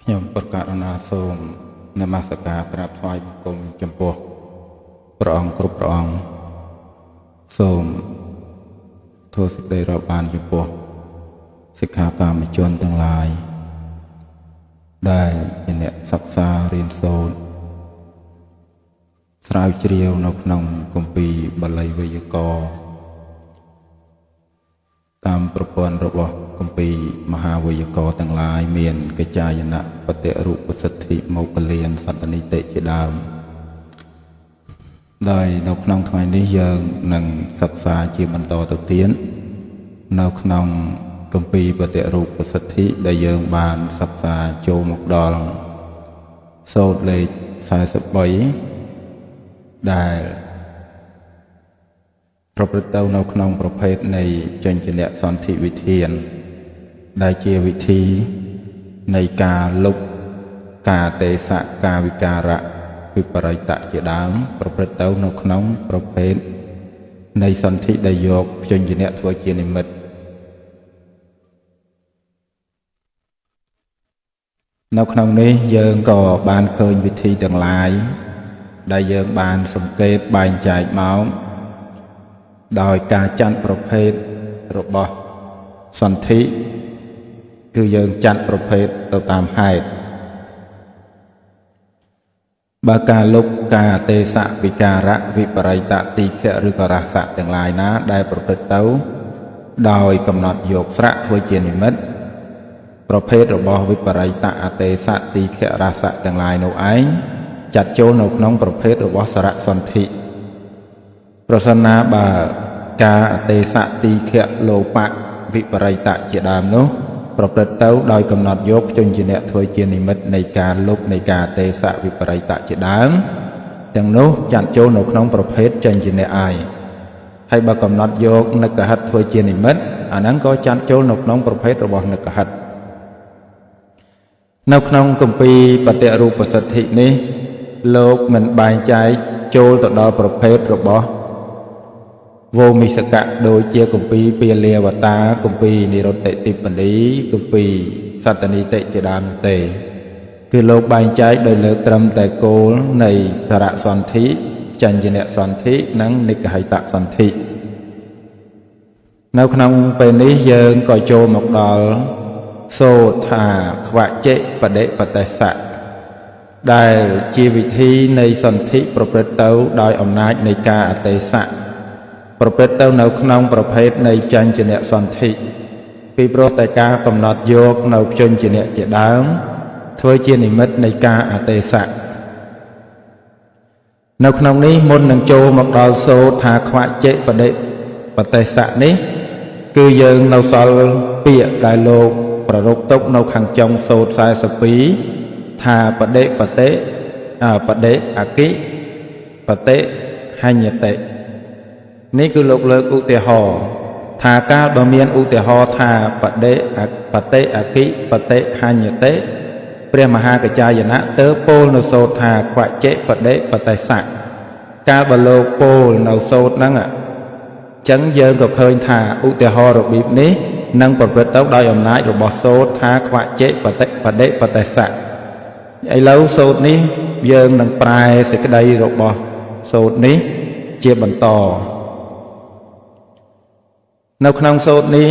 ខ្ញុំប្រកាសណាសូមនមស្ការក្រាបថ្វាយបង្គំចំពោះព្រះអង្គគ្រប់ព្រះអង្គសូមធ្វើសេចក្តីរាប់អានចំពោះសិក្ខាកាមជនទាំងឡាយដែលជាអ្នកសិក្សារៀនសូត្រស្រាវជ្រាវនៅក្នុងគម្ពីរបาลีវេយ្យាករណ៍តាមប្រព័ន្ធរបស់គម្ពីរមហាវេយ្យាករណ៍ទាំងឡាយមានកិច្ចាយនៈបតិរូបសិទ្ធិមោគលានសន្តានិតិជាដើមដោយនៅក្នុងថ្ងៃនេះយើងនឹងសិក្សាជាបន្តទៅទៀតនៅក្នុងគម្ពីរបតិរូបសិទ្ធិដែលយើងបានសិក្សាចូលមកដល់សូត្រលេខ43ដែលប្រព្រឹត្តទៅនៅក្នុងប្រភេទនៃចិញ្ចនៈសន្ធិវិធានដែលជាវិធីនៃការលុបការទេសៈការវិការៈវិបរិតៈជាដើមប្រព្រឹត្តទៅនៅក្នុងប្រភេទនៃសន្ធិដែលយកចិញ្ចនៈធ្វើជានិមិត្តនៅក្នុងនេះយើងក៏បានឃើញវិធីទាំងឡាយដែលយើងបានសង្កេតបែងចែកមកដោយការចាត់ប្រភេទរបស់សន្ធិគឺយើងចាត់ប្រភេទទៅតាមហេតុបើការលុបការទេសៈវិការៈវិបរិតៈទីខៈឬក៏រសៈទាំងឡាយណាដែលប្រព្រឹត្តទៅដោយកំណត់យកស្រៈធ្វើជានិមិត្តប្រភេទរបស់វិបរិតៈអទេសៈទីខៈរសៈទាំងឡាយនោះឯងចាត់ចូលនៅក្នុងប្រភេទរបស់សារៈសន្ធិប្រសិនណាបើការអទេសៈទីខៈលោបៈវិបរិតៈជាដើមនោះប្រព្រឹត្តទៅដោយកំណត់យកជញ្ជនៈធ្វើជានិមិត្តនៃការលុបនៃការអទេសៈវិបរិតៈជាដើមទាំងនោះចាត់ចូលនៅក្នុងប្រភេទជញ្ជនៈឯងហើយបើកំណត់យកនិកហិតធ្វើជានិមិត្តអាហ្នឹងក៏ចាត់ចូលនៅក្នុងប្រភេទរបស់និកហិតនៅក្នុងគម្ពីរបតិរូបសិទ្ធិនេះលោកមិនបែងចែកចូលទៅដល់ប្រភេទរបស់វោមិសកៈដូចជាគម្ពីរពាលាវតាគម្ពីរនិរុត្តតិបនីគម្ពីរសត្តនិតិជាដើមទេគឺលោកបែងចែកដោយលើកត្រឹមតែគោលនៃសារៈសន្ធិចញ្ញនៈសន្ធិនិងនិក្ខហិតសន្ធិនៅក្នុងពេលនេះយើងក៏ចូលមកដល់សូត្រថាខ្វជិបដិបទេសៈដែលជាវិធីនៃសន្ធិប្រព្រឹត្តទៅដោយអំណាចនៃការអទេសៈប្រព្រឹត្តទៅនៅក្នុងប្រភេទនៃចញ្ញនៈសន្ធិពីព្រោះតែការកំណត់យកនៅជញ្ញនៈជាដើមធ្វើជានិមិត្តនៃការអទេសៈនៅក្នុងនេះមុននឹងចូលមកដល់សូត្រថាខ្វជិបដិបទេសៈនេះគឺយើងនៅសល់ពាក្យដែលលោកប្ររពទុកនៅខាងចុងសូត្រ42ថាបដិបតិបដិអគិបតិហញ្ញតិនេះគឺលោកលើកឧទាហរណ៍ថាកាលបើមានឧទាហរណ៍ថាបដិអគិបតិហញ្ញតិព្រះមហាកច្ចាយណៈទើបពោលនៅសូត្រថាខ្វជិបដិបទេសៈកាលបើលោកពោលនៅសូត្រហ្នឹងចឹងយើងក៏ឃើញថាឧទាហរណ៍របៀបនេះនឹងប្រព្រឹត្តទៅដោយអំណាចរបស់សូត្រថាខ្វជិបដិបទេសៈឥឡូវសូត្រនេះយើងនឹងប្រែសេចក្តីរបស់សូត្រនេះជាបន្តនៅក្នុងសូត្រនេះ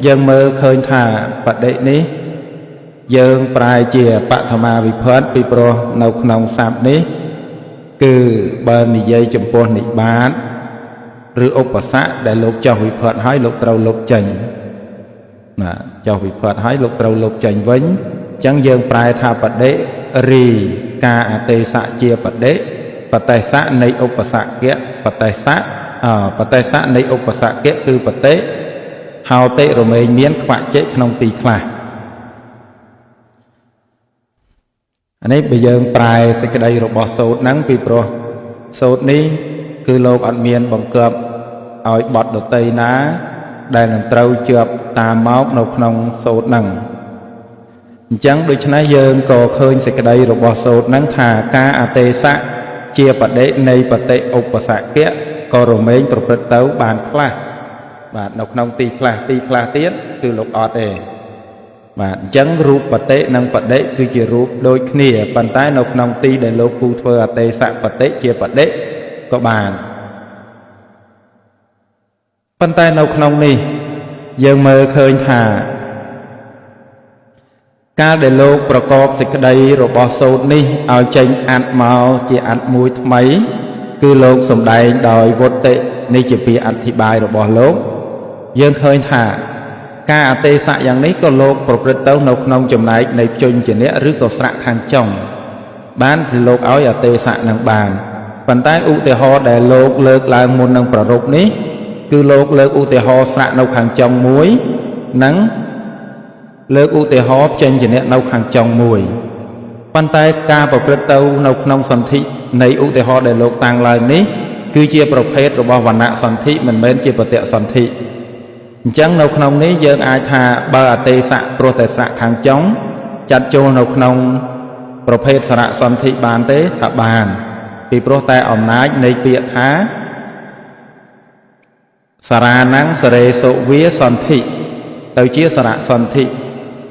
យើងមើលឃើញថាបដិនេះយើងប្រែជាបឋមាវិភត្តពីព្រោះនៅក្នុងស័ព្ទនេះគឺបើនិយាយចំពោះនិបាតឬឧបសគ្គដែលលោកចោះវិភត្តហើយលោកត្រូវលុបចេញចោះវិភត្តហើយលោកត្រូវលុបចេញវិញអញ្ចឹងយើងប្រែថាបដិរីការអទេសៈជាបដិបទេសៈនៃឧបសគ្គៈបទេសៈនៃឧបសគ្គៈគឺបតិហោតិរមែងមានខ្វជិក្នុងទីខ្លះអានេះបើយើងប្រែសេចក្តីរបស់សូត្រហ្នឹងពីព្រោះសូត្រនេះគឺលោកអត់មានបង្គាប់ឲ្យបទដតីណាដែលនឹងត្រូវជាប់តាមមកនៅក្នុងសូត្រហ្នឹងអញ្ចឹងដូច្នេះយើងក៏ឃើញសេចក្តីរបស់សូត្រហ្នឹងថាការអទេសៈជាបដិនៃបតិឧបសគ្គៈក៏រមែងប្រព្រឹត្តទៅបានខ្លះបាទនៅក្នុងទីខ្លះទៀតគឺលោកអត់ទេ បាទអញ្ចឹងរូបបតិនិងបដិគឺជារូបដូចគ្នាប៉ុន្តែនៅក្នុងទីដែលលោកគូធ្វើអទេសៈបតិជាបដិក៏បានប៉ុន្តែនៅក្នុងនេះយើងមើលឃើញថាកាលដែលលោកប្រកបសេចក្តីរបស់សូត្រនេះឲ្យចេញអាត់មកជាអាត់មួយថ្មីគឺលោកសម្ដែងដោយវុត្តិនេះជាពាក្យអធិប្បាយរបស់លោកយើងឃើញថាការអទេសៈយ៉ាងនេះក៏លោកប្រព្រឹត្តទៅនៅក្នុងចំណែកនៃភ្ជញ្ជនៈឬក៏ស្រៈខាងចុងបានគឺលោកឲ្យអទេសៈនឹងបានប៉ុន្តែឧទាហរណ៍ដែលលោកលើកឡើងមុននឹងប្ររពនេះគឺលោកលើកឧទាហរណ៍ស្រៈនៅខាងចុងមួយនិងលើកឧទាហរណ៍ភ្ជញ្ជនៈនៅខាងចុងមួយប៉ុន្តែការប្រព្រឹត្តទៅនៅក្នុងសន្ធិនៃឧទាហរណ៍ដែលលោកតាំងឡើងនេះគឺជាប្រភេទរបស់វណ្ណៈសន្ធិមិនមែនជាបតិសន្ធិអញ្ចឹងនៅក្នុងនេះយើងអាចថាបើអទេសៈព្រោះតែស្រៈខាងចុងចាត់ចូលនៅក្នុងប្រភេទសារៈសន្ធិបានទេថាបានពីព្រោះតែអំណាចនៃពាក្យថាសារ៉ាណੰសរេសុវាសន្ធិទៅជាសារៈសន្ធិ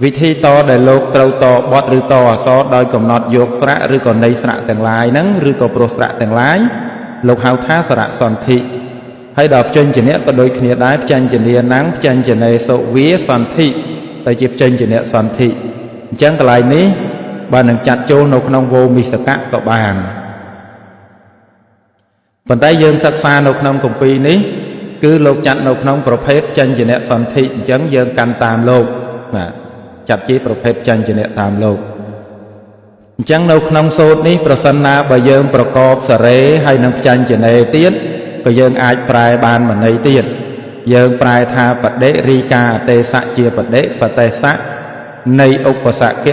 វិធីតដែលលោកត្រូវតបទឬតអក្សរដោយកំណត់យកស្រៈឬក៏នៃស្រៈទាំងឡាយហ្នឹងឬក៏ព្រោះស្រៈទាំងឡាយលោកហៅថាសារៈសន្ធិហើយដល់ភ្ជញ្ជនៈក៏ដូចគ្នាដែរភ្ជញ្ជនៈណੰភ្ជញ្ជនេសុវាសន្ធិទៅជាភ្ជញ្ជនៈសន្ធិអញ្ចឹងកន្លែងនេះបើនឹងចាត់ចូលនៅក្នុងវោមិសកៈក៏បានប៉ុន្តែយើងសិក្សានៅក្នុងគម្ពីរនេះគឺលោកចាត់នៅក្នុងប្រភេទភ្ជញ្ជនៈសន្ធិអញ្ចឹងយើងកាន់តាមលោកបាទចាត់ជាប្រភេទភ្ជញ្ជនៈតាមលោកអញ្ចឹងនៅក្នុងសូត្រនេះប្រសិនណាបើយើងប្រកបសរេហើយនឹងភ្ជញ្ជនេទៀតក៏យើងអាចប្រែបានមន័យទៀតយើងប្រែថាបដិរីកាអទេសៈជាបដិបទេសៈនៃឧបសគ្គ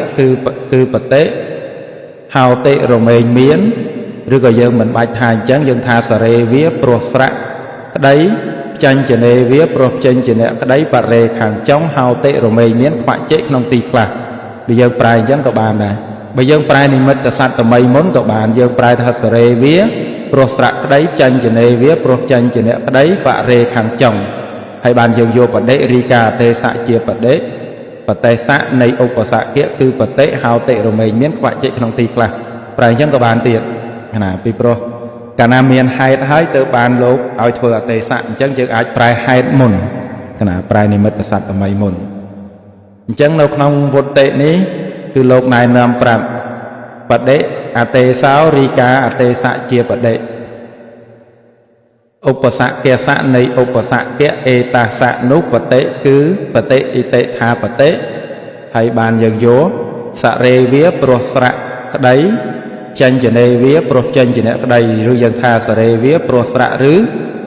គឺបតិហោតិរមែងមានឬក៏យើងមិនបាច់ថាអញ្ចឹងយើងថាសរេវាព្រោះស្រៈក្តីភ្ជញ្ជនេវាព្រោះភ្ជញ្ជនៈក្តីបរេខាងចុងហោតិរមែងមានខ្វាក់ចេកក្នុងទីខ្លះបើយើងប្រែអញ្ចឹងក៏បានដែរបើយើងប្រែនិមិត្តសត្វតមីមុនក៏បានយើងប្រែថាសរេវាព្រោះស្រៈក្តីភ្ជញ្ជនេវាព្រោះភ្ជញ្ជនៈក្តីបរេខាងចុងហើយបានយើងយកបដិរីកាអទេសៈជាបដិបទេសៈនៃឧបសគ្គគឺបតិហោតិរមែងមានខ្វាក់ចេកក្នុងទីខ្លះប្រែអញ្ចឹងក៏បានទៀតណាពីព្រោះកាលណាមានហេតុហើយទៅបានលោកឲ្យធ្វើអទេសៈអញ្ចឹងយើងអាចប្រែហេតុមុនណាប្រែនិមិត្តសត្វតមីមុនអញ្ចឹងនៅក្នុងវុត្តិនេះគឺលោកណែនាំប្រាប់បដិអទេសោរីកាអទេសៈជាបដិឧបសគ្គសៈនៃឧបសគ្គអេតាសៈនោះបតិគឺបតិអិតិថាបតិហើយបានយើងយកសរេវាព្រោះស្រៈក្តីចញ្ចនេវាព្រោះចញ្ចនៈក្តីឬយើងថាសរេវាព្រោះស្រៈឬ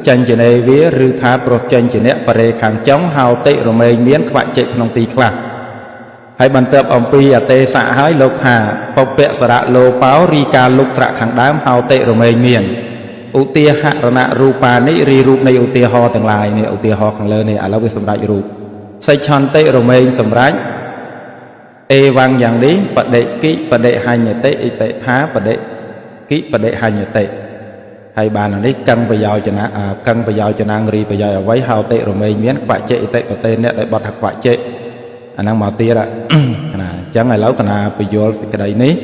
ចញ្ចនេវាឬថាព្រោះចញ្ចនៈបរេខាងចុងហោតិរមែងមានខ្វាក់ចេកក្នុងទីខ្លះហើយបន្ទាប់អំពីអទេសៈហើយលោកថាពពៈសារៈលោបោរីកាលុកស្រៈខាងដើមហោតិរមែងមានឧទាហរណរូបានិរីរូបនៃឧទាហរណ៍ទាំងឡាយនេះឧទាហរណ៍ខាងលើនេះឥឡូវវាសម្រាប់រូបសេចឆន្តិរមែងសម្រាប់អេវ៉ាំងយ៉ាងនេះបដិគិបដិហញ្ញតិអិតិថាបដិគិបដិហញ្ញតិហើយបាននេះកੰប្រយោជណាកੰប្រយោជនាងរីប្រយោជន៍អ្វីហោតិរមែងមានខ្វាក់ចេអិតិបតេអ្នកដែលបត់ថាខ្វាក់ចេអាហ្នឹងមកទៀតណាអញ្ចឹងឥឡូវកណាពយល់សេចក្តីនេះ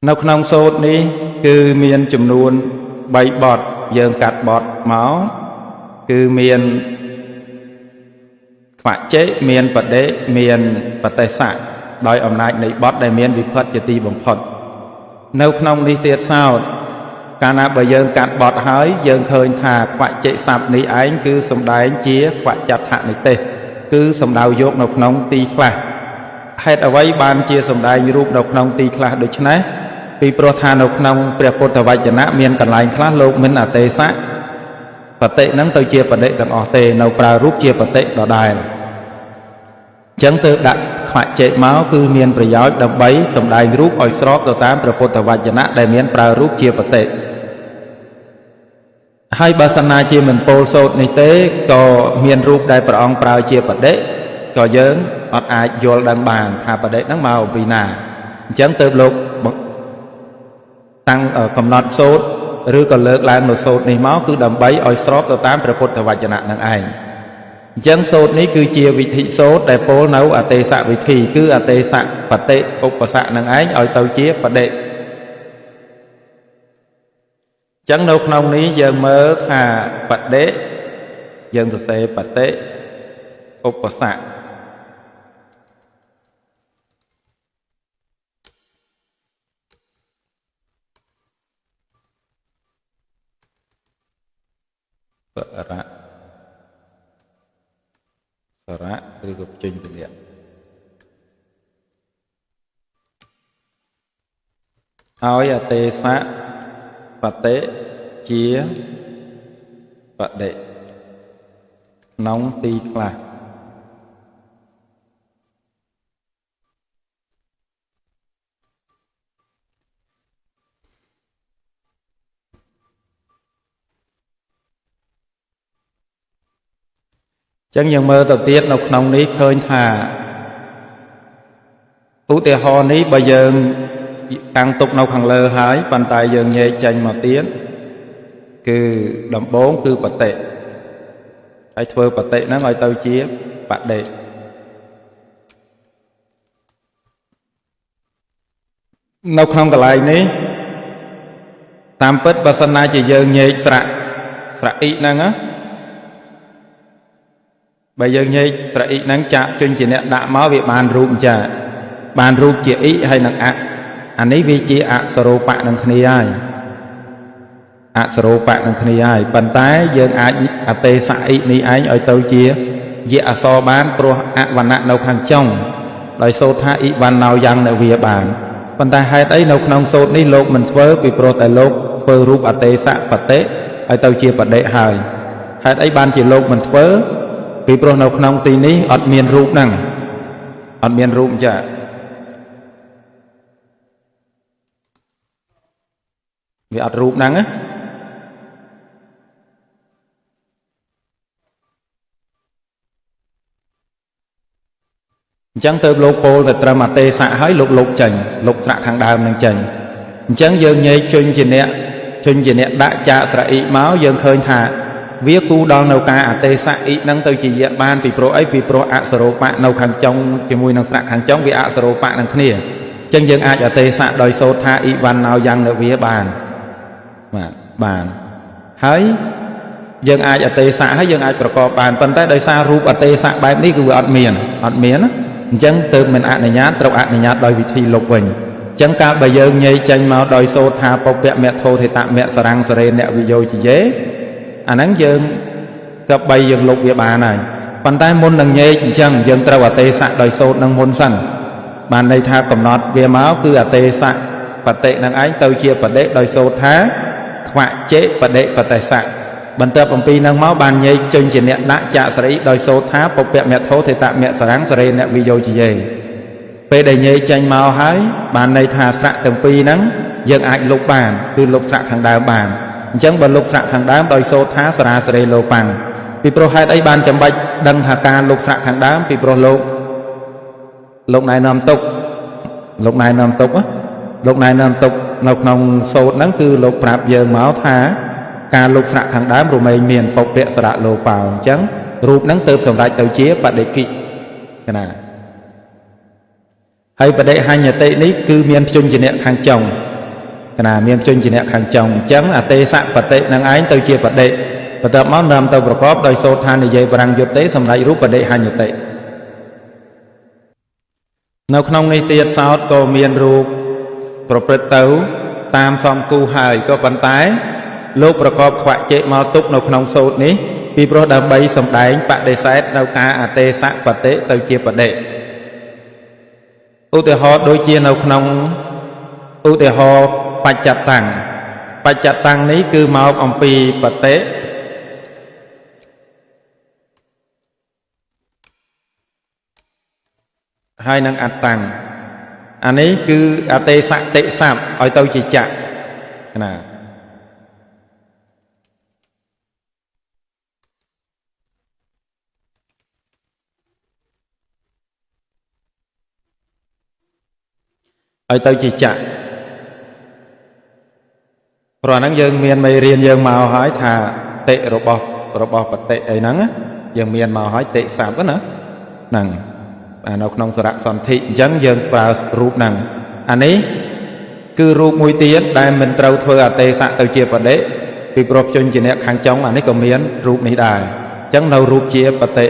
នៅក្នុងសូត្រនេះគឺមានចំនួន3បទយើងកាត់បទមកគឺមានខ្វាក់ចេមានបដិមានបទេសៈដោយអំណាចនៃបទដែលមានវិផុតជាទីបំផុតនៅក្នុងនេះទៀតសោតកាលណាបើយើងកាត់បទហើយយើងឃើញថាខ្វាក់ចេស័ព្ទនេះឯងគឺសំដែងជាខ្វាក់ចដ្ឋនិទេសគឺសំដៅយកនៅក្នុងទីខ្លះហេតុអ្វីបានជាសំដែងរូបនៅក្នុងទីខ្លះដូច្នេះពីព្រោះថានៅក្នុងព្រះពុទ្ធវចនៈមានកន្លែងខ្លះលោកមិនអទេសៈបតិនឹងទៅជាបដិទាំងអស់ទេនៅប្រើរូបជាបតិដដែលអញ្ចឹងទៅដាក់ខ្វាក់ចេមកគឺមានប្រយោជន៍ដើម្បីសម្ដែងរូបឲ្យស្របទៅតាមព្រះពុទ្ធវចនៈដែលមានប្រើរូបជាបតិហើយបើសិនណាជាមិនពោលសូត្រនេះទេក៏មានរូបដែលព្រះអង្គប្រើជាបដិក៏យើងអត់អាចយល់ដឹងបានថាបដិហ្នឹងមកពីណាអញ្ចឹងទៅលោកតាំងកំណត់សូត្រ ឬក៏លើកឡើងនៅសូត្រនេះមកគឺដើម្បីឲ្យស្របទៅតាមព្រះពុទ្ធវចនៈនឹងឯងអញ្ចឹងសូត្រនេះគឺជាវិធីសូត្រដែលពោលនៅអទេសវិធីគឺអទេសបតិឧបសគ្គនឹងឯងឲ្យទៅជាបដិអញ្ចឹងនៅក្នុងនេះយើងមើលថាបដិយើងសរសេរបដិឧបសគ្គបរៈសារៈឬក៏ចេញពលាឲ្យអទេសបតិជាបដិក្នុងទីខ្លះចឹងយើងមើលទៅទៀតនៅក្នុងនេះឃើញថាឧទាហរណ៍នេះបើយើងតាំងទុកនៅខាងលើហើយប៉ុន្តែយើងញែកចេញមកទៀតគឺដំបូងគឺបតិហើយធ្វើបតិហ្នឹងឲ្យទៅជាបដិនៅក្នុងកន្លែងនេះតាមពិតបើសិនណាជាយើងញែកស្រៈអ៊ីហ្នឹងណាបើយើងញែកស្រៈអ៊ីហ្នឹងចាក់ជញ្ជាអ្នកដាក់មកវាបានរូបចាបានរូបជាអ៊ីហើយនឹងអអានេះវាជាអសរោបៈនឹងគ្នាហើយអសរោបៈនឹងគ្នាហើយប៉ុន្តែយើងអាចអទេសៈអ៊ីនេះឯងឲ្យទៅជាយៈអសរបានព្រោះអវណ្ណៈនៅខាងចុងដោយសូត្រថាអ៊ីវណ្ណោយ៉ាងនៅវាបានប៉ុន្តែហេតុអីនៅក្នុងសូត្រនេះលោកមិនធ្វើពីព្រោះតែលោកធ្វើរូបអទេសៈបតិឲ្យទៅជាបដិហើយហេតុអីបានជាលោកមិនធ្វើពីព្រោះនៅក្នុងទីនេះអត់មានរូបហ្នឹងអត់មានរូបចាវាអត់រូបហ្នឹងណាអញ្ចឹងទៅលោកពោលទៅត្រឹមអទេសៈហើយលោកចេញលោកត្រាក់ខាងដើមនឹងចេញអញ្ចឹងយើងញែកជញ្ជាអ្នកដាក់ចាកស្រៈអ៊ីមកយើងឃើញថាវាគូដល់នៅការអទេសៈអ៊ីហ្នឹងទៅជាយៈបានពីព្រោះអីពីព្រោះអសរោបៈនៅខាងចុងជាមួយនឹងស្រៈខាងចុងវាអសរោបៈនឹងគ្នាអញ្ចឹងយើងអាចអទេសៈដោយសូត្រថាអ៊ីវណ្ណោយ៉ាងនៅវាបានបានហើយយើងអាចអទេសៈហើយយើងអាចប្រកបបានប៉ុន្តែដោយសាររូបអទេសៈបែបនេះគឺវាអត់មានណាអញ្ចឹងទើបមិនអនុញ្ញាតត្រូវអនុញ្ញាតដោយវិធីលុបវិញអញ្ចឹងកាលបើយើងញែកចេញមកដោយសូត្រថាពុព្វមៈធោធិតមៈសរាំងសរេអ្នកវិយោជយេអាហ្នឹងយើងក៏បីយើងលុបវាបានហើយប៉ុន្តែមុននឹងញែកអញ្ចឹងយើងត្រូវអទេសៈដោយសូត្រនឹងមុនសិនបានន័យថាកំណត់វាមកគឺអទេសៈបតិនឹងឯងទៅជាបដិដោយសូត្រថាខ្វៈចេបដិបទេសៈបន្ទាប់អំពីនឹងមកបានញែកចេញជាអ្នកដាក់ចាកសរីដោយសូត្រថាពុព្វមៈធោធិតមៈសរាំងសរេអ្នកវិយោជយេពេលដែលញែកចេញមកហើយបានន័យថាស្រៈទាំងពីរហ្នឹងយើងអាចលុបបានគឺលុបស្រៈខាងដើមបានអញ្ចឹងបើលុបស្រៈខាងដើមដោយសូត្រថាសរាសរេលោប៉ាំងពីព្រោះហេតុអីបានចាំបាច់ដឹងថាការលុបស្រៈខាងដើមពីព្រោះលោកណែនាំទុកលោកណែនាំទុកនៅក្នុងសូត្រហ្នឹងគឺលោកប្រាប់យើងមកថាការលុបស្រៈខាងដើមរមែងមានពុព្វសរៈលោបោអញ្ចឹងរូបហ្នឹងទៅសម្រេចទៅជាបដិគិណាហើយបដិហញ្ញតិនេះគឺមានភ្ជញ្ជនៈខាងចុងណាមានភ្ជញ្ជនៈខាងចុងអញ្ចឹងអទេសៈបតិនឹងឯងទៅជាបដិបន្ទាប់មកនាំទៅប្រកបដោយសូត្រថានិយាយបរាំងយុទ្ធទេសម្រេចរូបបដិហញ្ញតិនៅក្នុងនេះទៀតសោតក៏មានរូបប្រព្រឹត្តទៅតាមសំគូហើយក៏ប៉ុន្តែលោកប្រកបខ្វាក់ជេមកទុកនៅក្នុងសូត្រនេះពីព្រោះដើម្បីសម្ដែងបដិសេធនៅការអទេសៈបតិទៅជាបដិឧទាហរណ៍ដូចជានៅក្នុងឧទាហរណ៍បច្ចតាំងនេះគឺមកអំពីបតិហើយនឹងអតាំងអានេះគឺអទេសៈតិស័ព្ទឲ្យទៅជាចក្រណាឲ្យទៅជាចក្រ ព្រោះហ្នឹងយើងមានមេរៀនយើងមកហើយថាតិរបស់បតិអីហ្នឹងយើងមានមកហើយតិស័ព្ទណាហ្នឹងនៅក្នុងសារៈសន្ធិអញ្ចឹងយើងប្រើរូបហ្នឹងអានេះគឺរូបមួយទៀតដែលមិនត្រូវធ្វើអទេសៈទៅជាបតិពីព្រោះជនជាអ្នកខាងចុងអានេះក៏មានរូបនេះដែរអញ្ចឹងនៅរូបជាបតិ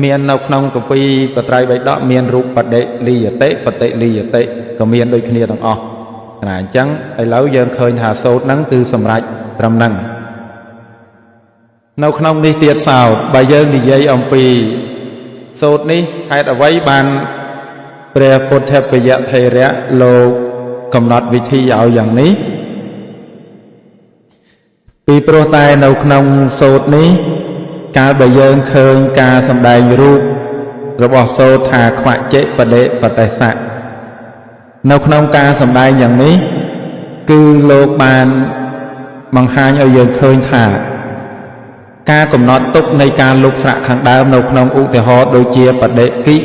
មាននៅក្នុងគម្ពីរបត្រៃបិដកមានរូបបតិលីយតិបតិលីយតិក៏មានដូចគ្នាទាំងអស់ណាអញ្ចឹងឥឡូវយើងឃើញថាសូត្រហ្នឹងគឺសម្រេចត្រឹមហ្នឹងនៅក្នុងនេះទៀតសោតបើយើងនិយាយអំពីសូត្រនេះហេតុអ្វីបានព្រះពុទ្ធពយថេរៈលោកកំណត់វិធីឲ្យយ៉ាងនេះពីព្រោះតែនៅក្នុងសូត្រនេះកាលបើយើងឃើញការសម្ដែងរូបរបស់សូត្រថាខ្វជិបដិបទេសៈនៅក្នុងការសម្ដែងយ៉ាងនេះគឺលោកបានបង្ហាញឲ្យយើងឃើញថាការកំណត់ទុកនៃការលុបស្រៈខាងដើមនៅក្នុងឧទាហរណ៍ដូចជាបដិគិ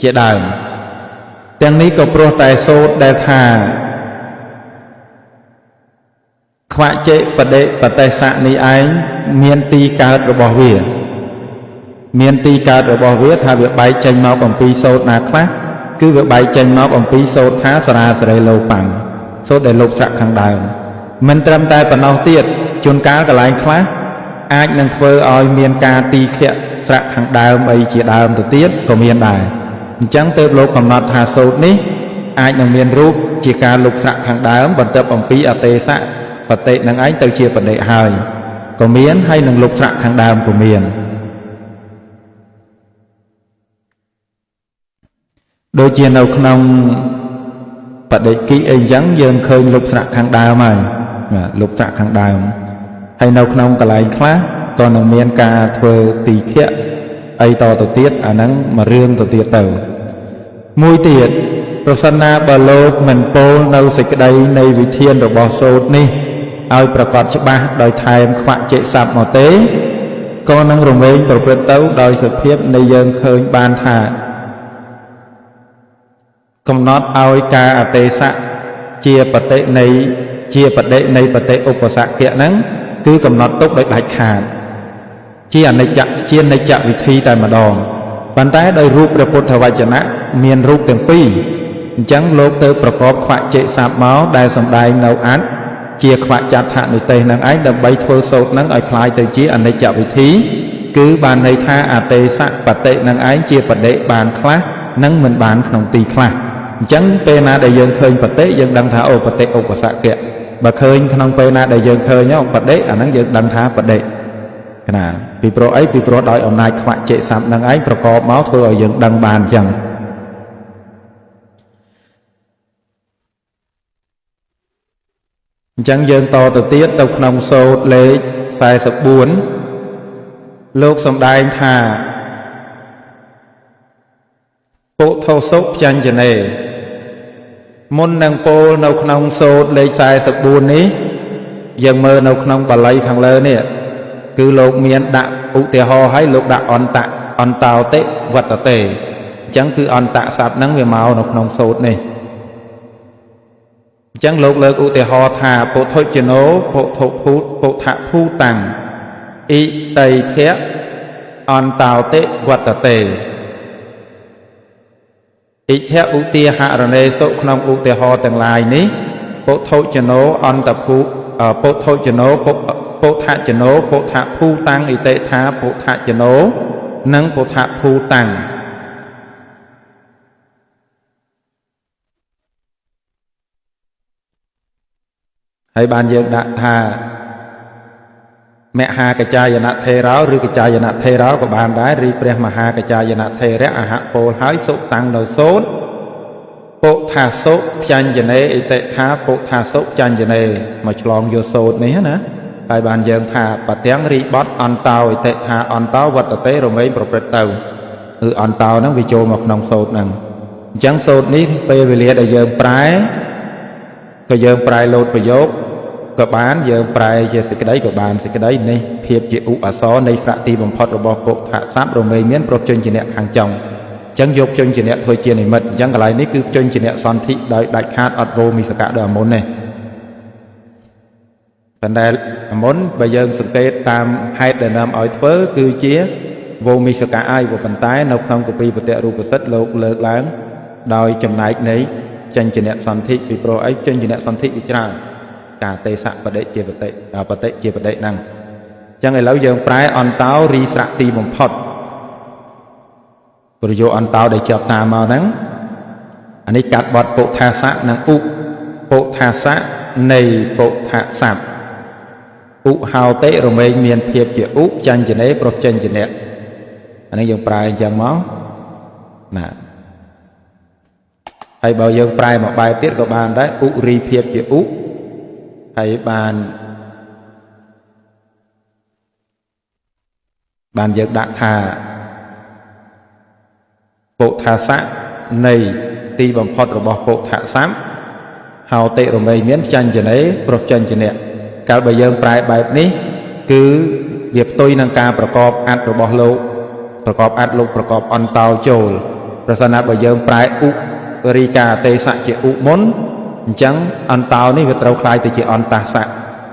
ជាដើមទាំងនេះក៏ព្រោះតែសូត្រដែលថាខ្វជិបដិបទេសៈនេះឯងមានទីកើតរបស់វាមានទីកើតរបស់វាថាវាបែកចេញមកអំពីសូត្រណាខ្លះគឺវាបែកចេញមកអំពីសូត្រថាសរាសរេលោបាំងសូត្រដែលលុបស្រៈខាងដើមមិនត្រឹមតែប៉ុណ្ណោះទៀតជួនកាលកន្លែងខ្លះអាចនឹងធ្វើឲ្យមានការទីខៈស្រៈខាងដើមអីជាដើមទៅទៀតក៏មានដែរអញ្ចឹងទើបលោកកំណត់ថាសូត្រនេះអាចនឹងមានរូបជាការលុបស្រៈខាងដើមបន្ទាប់អំពីអទេសៈបតិនឹងឯងទៅជាបដិហើយក៏មានហើយនឹងលុបស្រៈខាងដើមក៏មានដូចជានៅក្នុងបដិគិអីចឹងយើងឃើញលុបស្រៈខាងដើមហើយលុបស្រៈខាងដើមហើយនៅក្នុងកន្លែងខ្លះក៏នឹងមានការធ្វើទីខៈអីតទៅទៀតអាហ្នឹងមួយរឿងទៅទៀតទៅមួយទៀតប្រសិនណាបើលោកមិនពោលនៅសេចក្តីនៃវិធានរបស់សូត្រនេះឲ្យប្រកបច្បាស់ដោយថែមខ្វាក់ចេកស័ព្ទមកទេក៏នឹងរមែងប្រព្រឹត្តទៅដោយសភាពនៃយើងឃើញបានថាកំណត់ឲ្យការអទេសៈជាបតិនៃបតិឧបសគ្គៈហ្នឹងគឺកំណត់ទុកដោយដាច់ខាតជាអនិច្ចវិធីតែម្ដងប៉ុន្តែដោយរូបព្រះពុទ្ធវចនៈមានរូបទាំងពីរអញ្ចឹងលោកទៅប្រកបខ្វាក់ចេកស័ព្ទមកដែលសម្ដែងនៅអត្តជាខ្វាក់ចដ្ឋនិទេសនឹងឯងដើម្បីធ្វើសូត្រនឹងឲ្យคล้ายទៅជាអនិច្ចវិធីគឺបានន័យថាអទេសៈបតិនឹងឯងជាបដិបានខ្លះនិងមិនបានក្នុងទីខ្លះអញ្ចឹងពេលណាដែលយើងឃើញបតិយើងដឹងថាអូបតិឧបសគ្គៈបើឃើញក្នុងពេលណាដែលយើងឃើញបដិអាហ្នឹងយើងដឹងថាបដិណាពីព្រោះអីពីព្រោះដោយអំណាចខ្វាក់ចេកស័ព្ទនឹងឯងប្រកបមកធ្វើឲ្យយើងដឹងបានអញ្ចឹងអញ្ចឹងយើងតទៅទៀតទៅក្នុងសូត្រលេខ44លោកសម្ដែងថាពុទ្ធោសុភញ្ញនេមុននឹងពោលនៅក្នុងសូត្រលេខ44នេះយើងមើលនៅក្នុងបាលីខាងលើនេះគឺលោកមានដាក់ឧទាហរណ៍ឲ្យលោកដាក់អន្តោតិវត្តតេអញ្ចឹងគឺអន្តស័ព្ទហ្នឹងវាមកនៅក្នុងសូត្រនេះអញ្ចឹងលោកលើកឧទាហរណ៍ថាពុទ្ធជនោពុទ្ធភូតាំងអ៊ីតៃធៈអន្តោតិវត្តតេអ៊ីធៈឧទាហរណេសុក្នុងឧទាហរណ៍ទាំងឡាយនេះពុទ្ធជនោអន្តភូពុទ្ធជនោពុទ្ធជនោពុទ្ធភូតាំងអ៊ីតេថាពុទ្ធជនោនិងពុទ្ធភូតាំងហើយបានយើងដាក់ថាមហាកច្ចាយនថេរោឬកច្ចាយនថេរោក៏បានដែរឬព្រះមហាកច្ចាយនថេរៈអហពោលហើយសុតាំងនៅសូត្រពុទ្ធាសុភញ្ញនេអិតិថាពុទ្ធាសុភញ្ញនេមកឆ្លងយកសូត្រនេះណាហើយបានយើងថាបទាំងរីបត់អន្តោអិតិថាអន្តោវត្តតេរមែងប្រព្រឹត្តទៅគឺអន្តោហ្នឹងវាចូលមកក្នុងសូត្រហ្នឹងអញ្ចឹងសូត្រនេះពេលវេលាដែលយើងប្រែក៏យើងប្រែលោតប្រយោគក៏បានយើងប្រែជាសេចក្តីក៏បានសេចក្តីនេះភាពជាឧអសរនៃស្រៈទីបំផុតរបស់ពុទ្ធស័ព្ទរមែងមានប្រជញ្ញជាអ្នកខាងចុងអញ្ចឹងយកជញ្ញជាអ្នកធ្វើជានិមិត្តអញ្ចឹងកន្លែងនេះគឺជញ្ញជាអ្នកសន្ធិដោយដាច់ខាតអត់វោមីសកៈដោយអាមុននេះ ប៉ុន្តែមុនបើយើងសង្កេតតាមហេតុដែលនាំឲ្យធ្វើគឺជាវោមិសកៈអាយប៉ុន្តែនៅក្នុងគម្ពីរបតិរូបសិទ្ធលោកលើកឡើងដោយចំណែកនៃចិញ្ចនៈសន្ធិពីព្រោះអីចិញ្ចនៈសន្ធិវាច្រើនការទេសៈបដិជាបតិជាបដិហ្នឹងអញ្ចឹងឥឡូវយើងប្រែអន្តោរីស្រៈទីបំផុតប្រយោគអន្តោដែលជាប់តាមមកហ្នឹងអានេះកាត់បទពុថាសៈនិងឧពុថាសៈនៃពុថាស័ព្ទឧហោតិរមែងមានភាពជាឧចញ្ចនេប្រុសចិញ្ចនៈអានេះយើងប្រែអញ្ចឹងមកណាហើយបើយើងប្រែមកបែបទៀតក៏បានដែរឧរីភាពជាឧហើយបានយើងដាក់ថាពុថាសៈនៃទីបំផុតរបស់ពុថាស័ព្ទហោតិរមែងមានចិញ្ចនេប្រុសចិញ្ចនៈកាលបើយើងប្រែបែបនេះគឺវាផ្ទុយនឹងការប្រកបអត្ថរបស់លោកប្រកបអត្ថលោកប្រកបអន្តោចូលប្រសិនណាបើយើងប្រែឧរីកាទេសៈជាឧមុនអញ្ចឹងអន្តោនេះវាត្រូវคล้ายទៅជាអន្តសៈ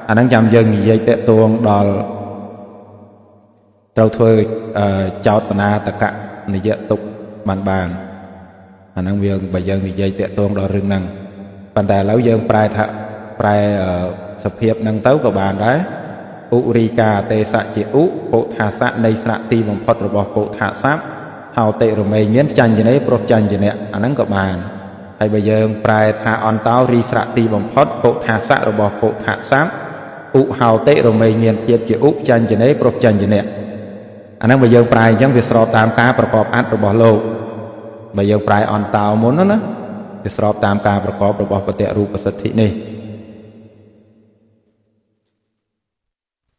អាហ្នឹងចាំយើងនិយាយតកតួងដល់ត្រូវធ្វើចោតនាតកនិយទុកបានអាហ្នឹងវាបើយើងនិយាយតកតួងដល់រឿងហ្នឹងប៉ុន្តែឥឡូវយើងប្រែថាប្រែសភាពហ្នឹងទៅក៏បានដែរឧរីកាទេសៈជាឧពុថាសៈនៃស្រៈទីបំផុតរបស់ពុថាស័ព្ទហោតិរមែងមានចញ្ចនេប្រុសចញ្ចនៈអាហ្នឹងក៏បានហើយបើយើងប្រែថាអន្តោរីស្រៈទីបំផុតពុថាសៈរបស់ពុថាស័ព្ទឧហោតិរមែងមានភាពជាឧចញ្ចនេប្រុសចញ្ចនៈអាហ្នឹងបើយើងប្រែអញ្ចឹងវាស្របតាមការប្រកបអត្ថរបស់លោកបើយើងប្រែអន្តោមុនណាវាស្របតាមការប្រកបរបស់បតិរូបសិទ្ធិនេះ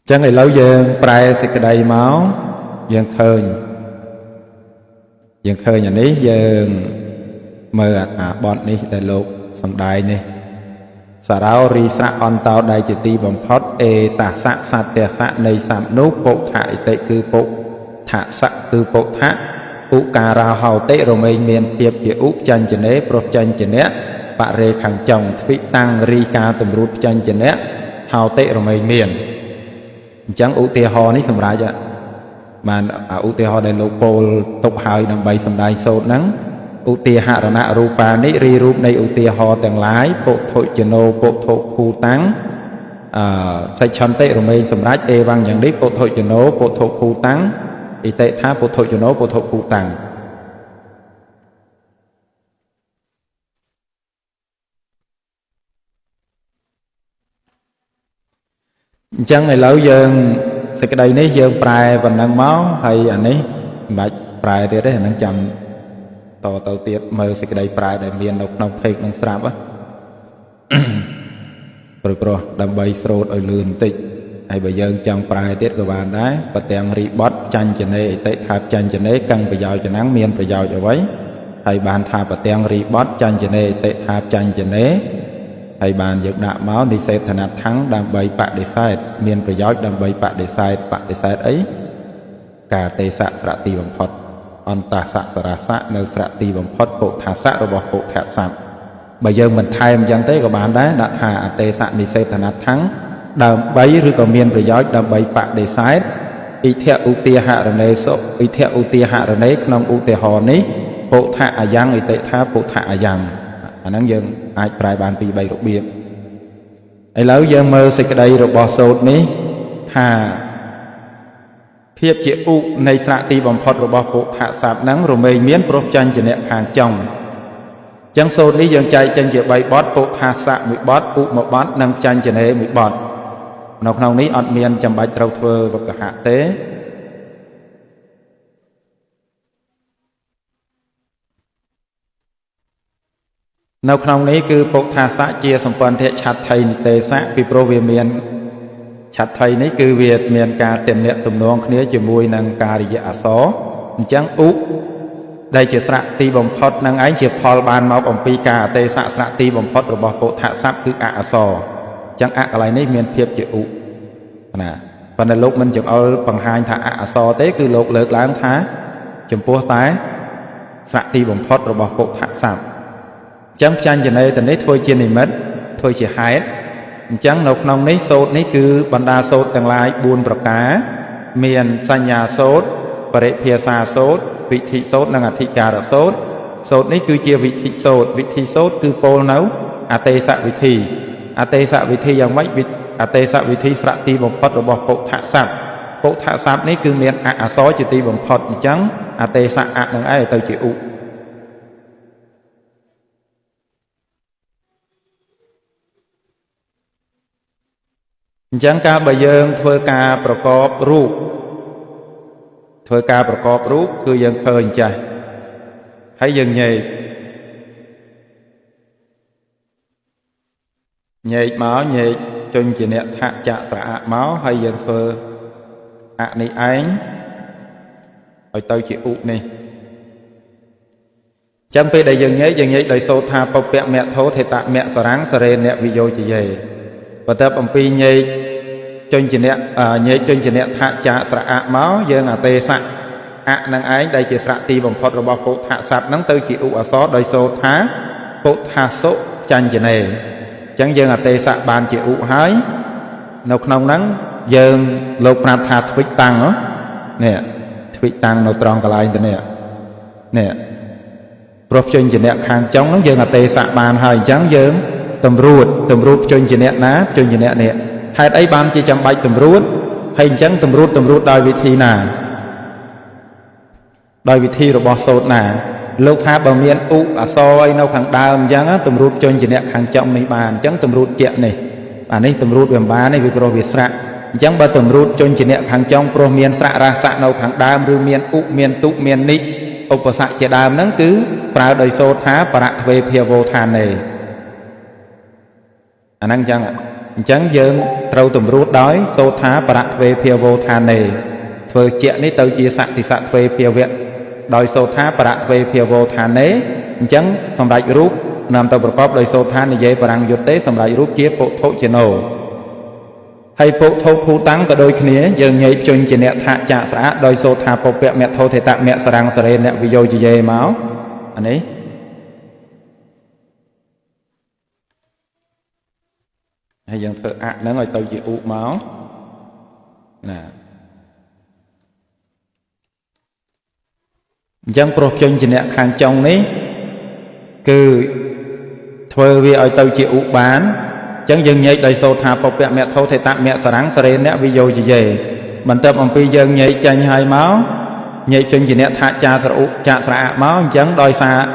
ចឹងឥឡូវយើងប្រែសេចក្តីមកយើងឃើញអានេះយើងមើលអាបទនេះដែលលោកសំដែងនេះសារោរីស្រៈអន្តោដែលជាទីបំផុតអេតាសៈសត្យសៈនៃសัพនោះពុថៈឥតិគឺពុថសៈគឺពុថៈឧការោហោតិរមែងមានភាពជាឧចញ្ចនេប្រុសចិញ្ចនៈបរិខាងចុងទ្វិតាំងរីកាតម្រួតចិញ្ចនៈហោតិរមែងមានអញ្ចឹងឧទាហរណ៍នេះសម្រាប់បានឧទាហរណ៍ដែលលោកពោលទុកហើយដើម្បីសម្ដែងសូត្រហ្នឹងឧទាហរណៈរូបានិរីរូបនៃឧទាហរណ៍ទាំងឡាយពុទ្ធុជនោពុទ្ធុភូតាំងសេចឆន្តិរមែងសម្រាប់អេវ៉ាំងយ៉ាងនេះពុទ្ធុជនោពុទ្ធុភូតាំងឥតិថាពុទ្ធុជនោពុទ្ធុភូតាំងអញ្ចឹងឥឡូវយើងសេចក្តីនេះយើងប្រែប៉ុណ្ណឹងមកហើយអានេះមិនបាច់ប្រែទៀតទេអានឹងចាំតទៅទៀតមើលសេចក្តីប្រែដែលមាននៅក្នុងពេកនឹងស្រាប់ព្រោះដើម្បីស្រូតឲ្យលឿនបន្តិចហើយបើយើងចង់ប្រែទៀតក៏បានដែរប្រទាំងរីបត់ចាញ់ចនេអតិថាចាញ់ចនេកੰប្រយោជន៍ហ្នឹងមានប្រយោជន៍អ្វីហើយបានថាប្រទាំងរីបត់ចាញ់ចនេអតិថាចាញ់ចនេហើយបានយើងដាក់មកនិសេធនៈថੰដើម្បីបដិសេធមានប្រយោជន៍ដើម្បីបដិសេធអីការទេសៈស្រៈទីបំផុតអន្តសៈសរសៈនៅស្រៈទីបំផុតពុថាសៈរបស់ពុទ្ធស័ព្ទបើយើងមិនថែមអញ្ចឹងទេក៏បានដែរដាក់ថាអទេសៈនិសេធនៈថੰដើម្បីឬក៏មានប្រយោជន៍ដើម្បីបដិសេធអ៊ីធៈឧទាហរណេសុអ៊ីធៈឧទាហរណេក្នុងឧទាហរណ៍នេះពុទ្ធអយ៉ាងអ៊ីតិថាពុទ្ធអយ៉ាងអាហ្នឹងយើងអាចប្រែបានពី3របៀបឥឡូវយើងមើលសេចក្តីរបស់សូត្រនេះថាភាពជាឧនៃស្រៈទីបំផុតរបស់ពុទ្ធស័ព្ទហ្នឹងរមែងមានប្រុសចាញ់ចនៈខាងចុងអញ្ចឹងសូត្រនេះយើងចែកចេញជា3បទពុទ្ធស័ព្ទ1បទឧ1បទនិងចាញ់ចនេ1បទនៅក្នុងនេះអត់មានចាំបាច់ត្រូវធ្វើវកហៈទេនៅក្នុងនេះគឺពុទ្ធស័ព្ទជាសម្ព័ន្ធៈឆាត់ថៃនិទេសៈពីព្រោះវាមានឆាត់ថៃនេះគឺវាមានការទំនាក់ទំនងគ្នាជាមួយនឹងការិយអក្សរអញ្ចឹងឧដែលជាស្រៈទីបំផុតនឹងឯងជាផលបានមកអំពីការអទេសៈស្រៈទីបំផុតរបស់ពុទ្ធស័ព្ទគឺអក្សរអញ្ចឹងអកន្លែងនេះមានភាពជាឧណាប៉ុន្តែលោកមិនចង្អុលបង្ហាញថាអក្សរទេគឺលោកលើកឡើងថាចំពោះតែស្រៈទីបំផុតរបស់ពុទ្ធស័ព្ទអញ្ចឹងផ្ចាញ់ចនេទៅនេះធ្វើជានិមិត្តធ្វើជាហេតុ chẳng nộp nông ní sốt ní cứ bần đa sốt tầng lại buôn bậc cá miền xanh nhà sốt và đệ phía xa sốt vị thị sốt năng thị cà rạ sốt ní cứ chia vị thị sốt cứ pô nấu tê xạ vị thị dòng mấy tê xạ vị thị sạ ti bồng phật rồi bỏ bộ thạ sạp ní cứ miền xó chỉ ti bồng phật chẳng tê xạ năng ai tàu chịu chẳng ca bây giờ thưa caประกอบรูปthưa caประกอบรูปคือยังเคยใจให้ยังใหญ่máใหญ่จนจีเนทะจะสระmáให้ยังเธอในไอ้เอาเตาจีอุนี่จำเป็นได้ยังใหญ่ได้โซธาปะเปะแม่โทเทตะแม่สรังสเรนเนี่ยวิโยจีใหญ่và tập âm pi nhảy trên chỉ nẹt thạ trả sạ máu dương tê sạ năng ái đây chỉ sạ ti bằng phật rồi bao bộ thạ sạp nắng tư chỉ u xó đời số thá bộ thạ số chân chỉ này chẳng dương tê sạ bàn chỉ u hái nọc nông nắng dương lục nạp thạ thuyết tăng đó nè thuyết tăng nó tròn cả lại nè prop trên chỉ nẹt hàng chống nó dương tê sạ bàn hơi chẳng dương tầm ruột trên chỉ nẹt ná trên chỉ nẹt nè hai ấy ban chỉ chăm bay tầm ruột hay chẳng tầm ruột đòi vị thi nà đòi vị thi rồi bỏ sốt nà lúc tháp bờ miền u soi nâu hàng đàm chẳng tầm ruột trên chỉ nẹt hàng trong này bàn chẳng tầm ruột chuyện này bàn này tầm ruột về bán này vì pro việt sạ chẳng ba tầm ruột trên chỉ nẹt hàng trong pro miền sạ ra sạ nâu hàng đàm rư miền u miền tụ miền nị ốc sạ chỉ đàm nắng cứ pra đời sô tháp para về phía vô than này năng chẳng dương trâu tùm rút đói sô thá bà đặt về phía vô thàn này phở chuyện ní tàu chia sạc thì sạc về phía viện đói sô thá bà đặt về phía vô thàn này chẳng xong đại rút nằm tàu bậc đói sô thá này dây bà răng dụt tế xong đại rút chia bộ thô chế nổ hay bộ thô phú tăng cả đôi khía dương nhảy chân chỉ nẹ thạ chạ xã đói sô thá bộ vẹn mẹ thô thể tạm mẹ sà răng sà rên nẹ vì dô chỉ dây máu anh ấy hay dân thơ nó ngồi tàu chỉ ụ máu nè dân pro chân chỉ nè hàng trong ní cứ thuê vì ở tàu chỉ ụ bán chẳng dân nhảy đầy sô thả bọc mẹ thô thể tạm mẹ sả ráng sả rên nè video chỉ về mình tập ông pi dân nhảy chanh hai máu nhảy chân chỉ nè thả cha sả ụ cha sả máu chẳng đòi xa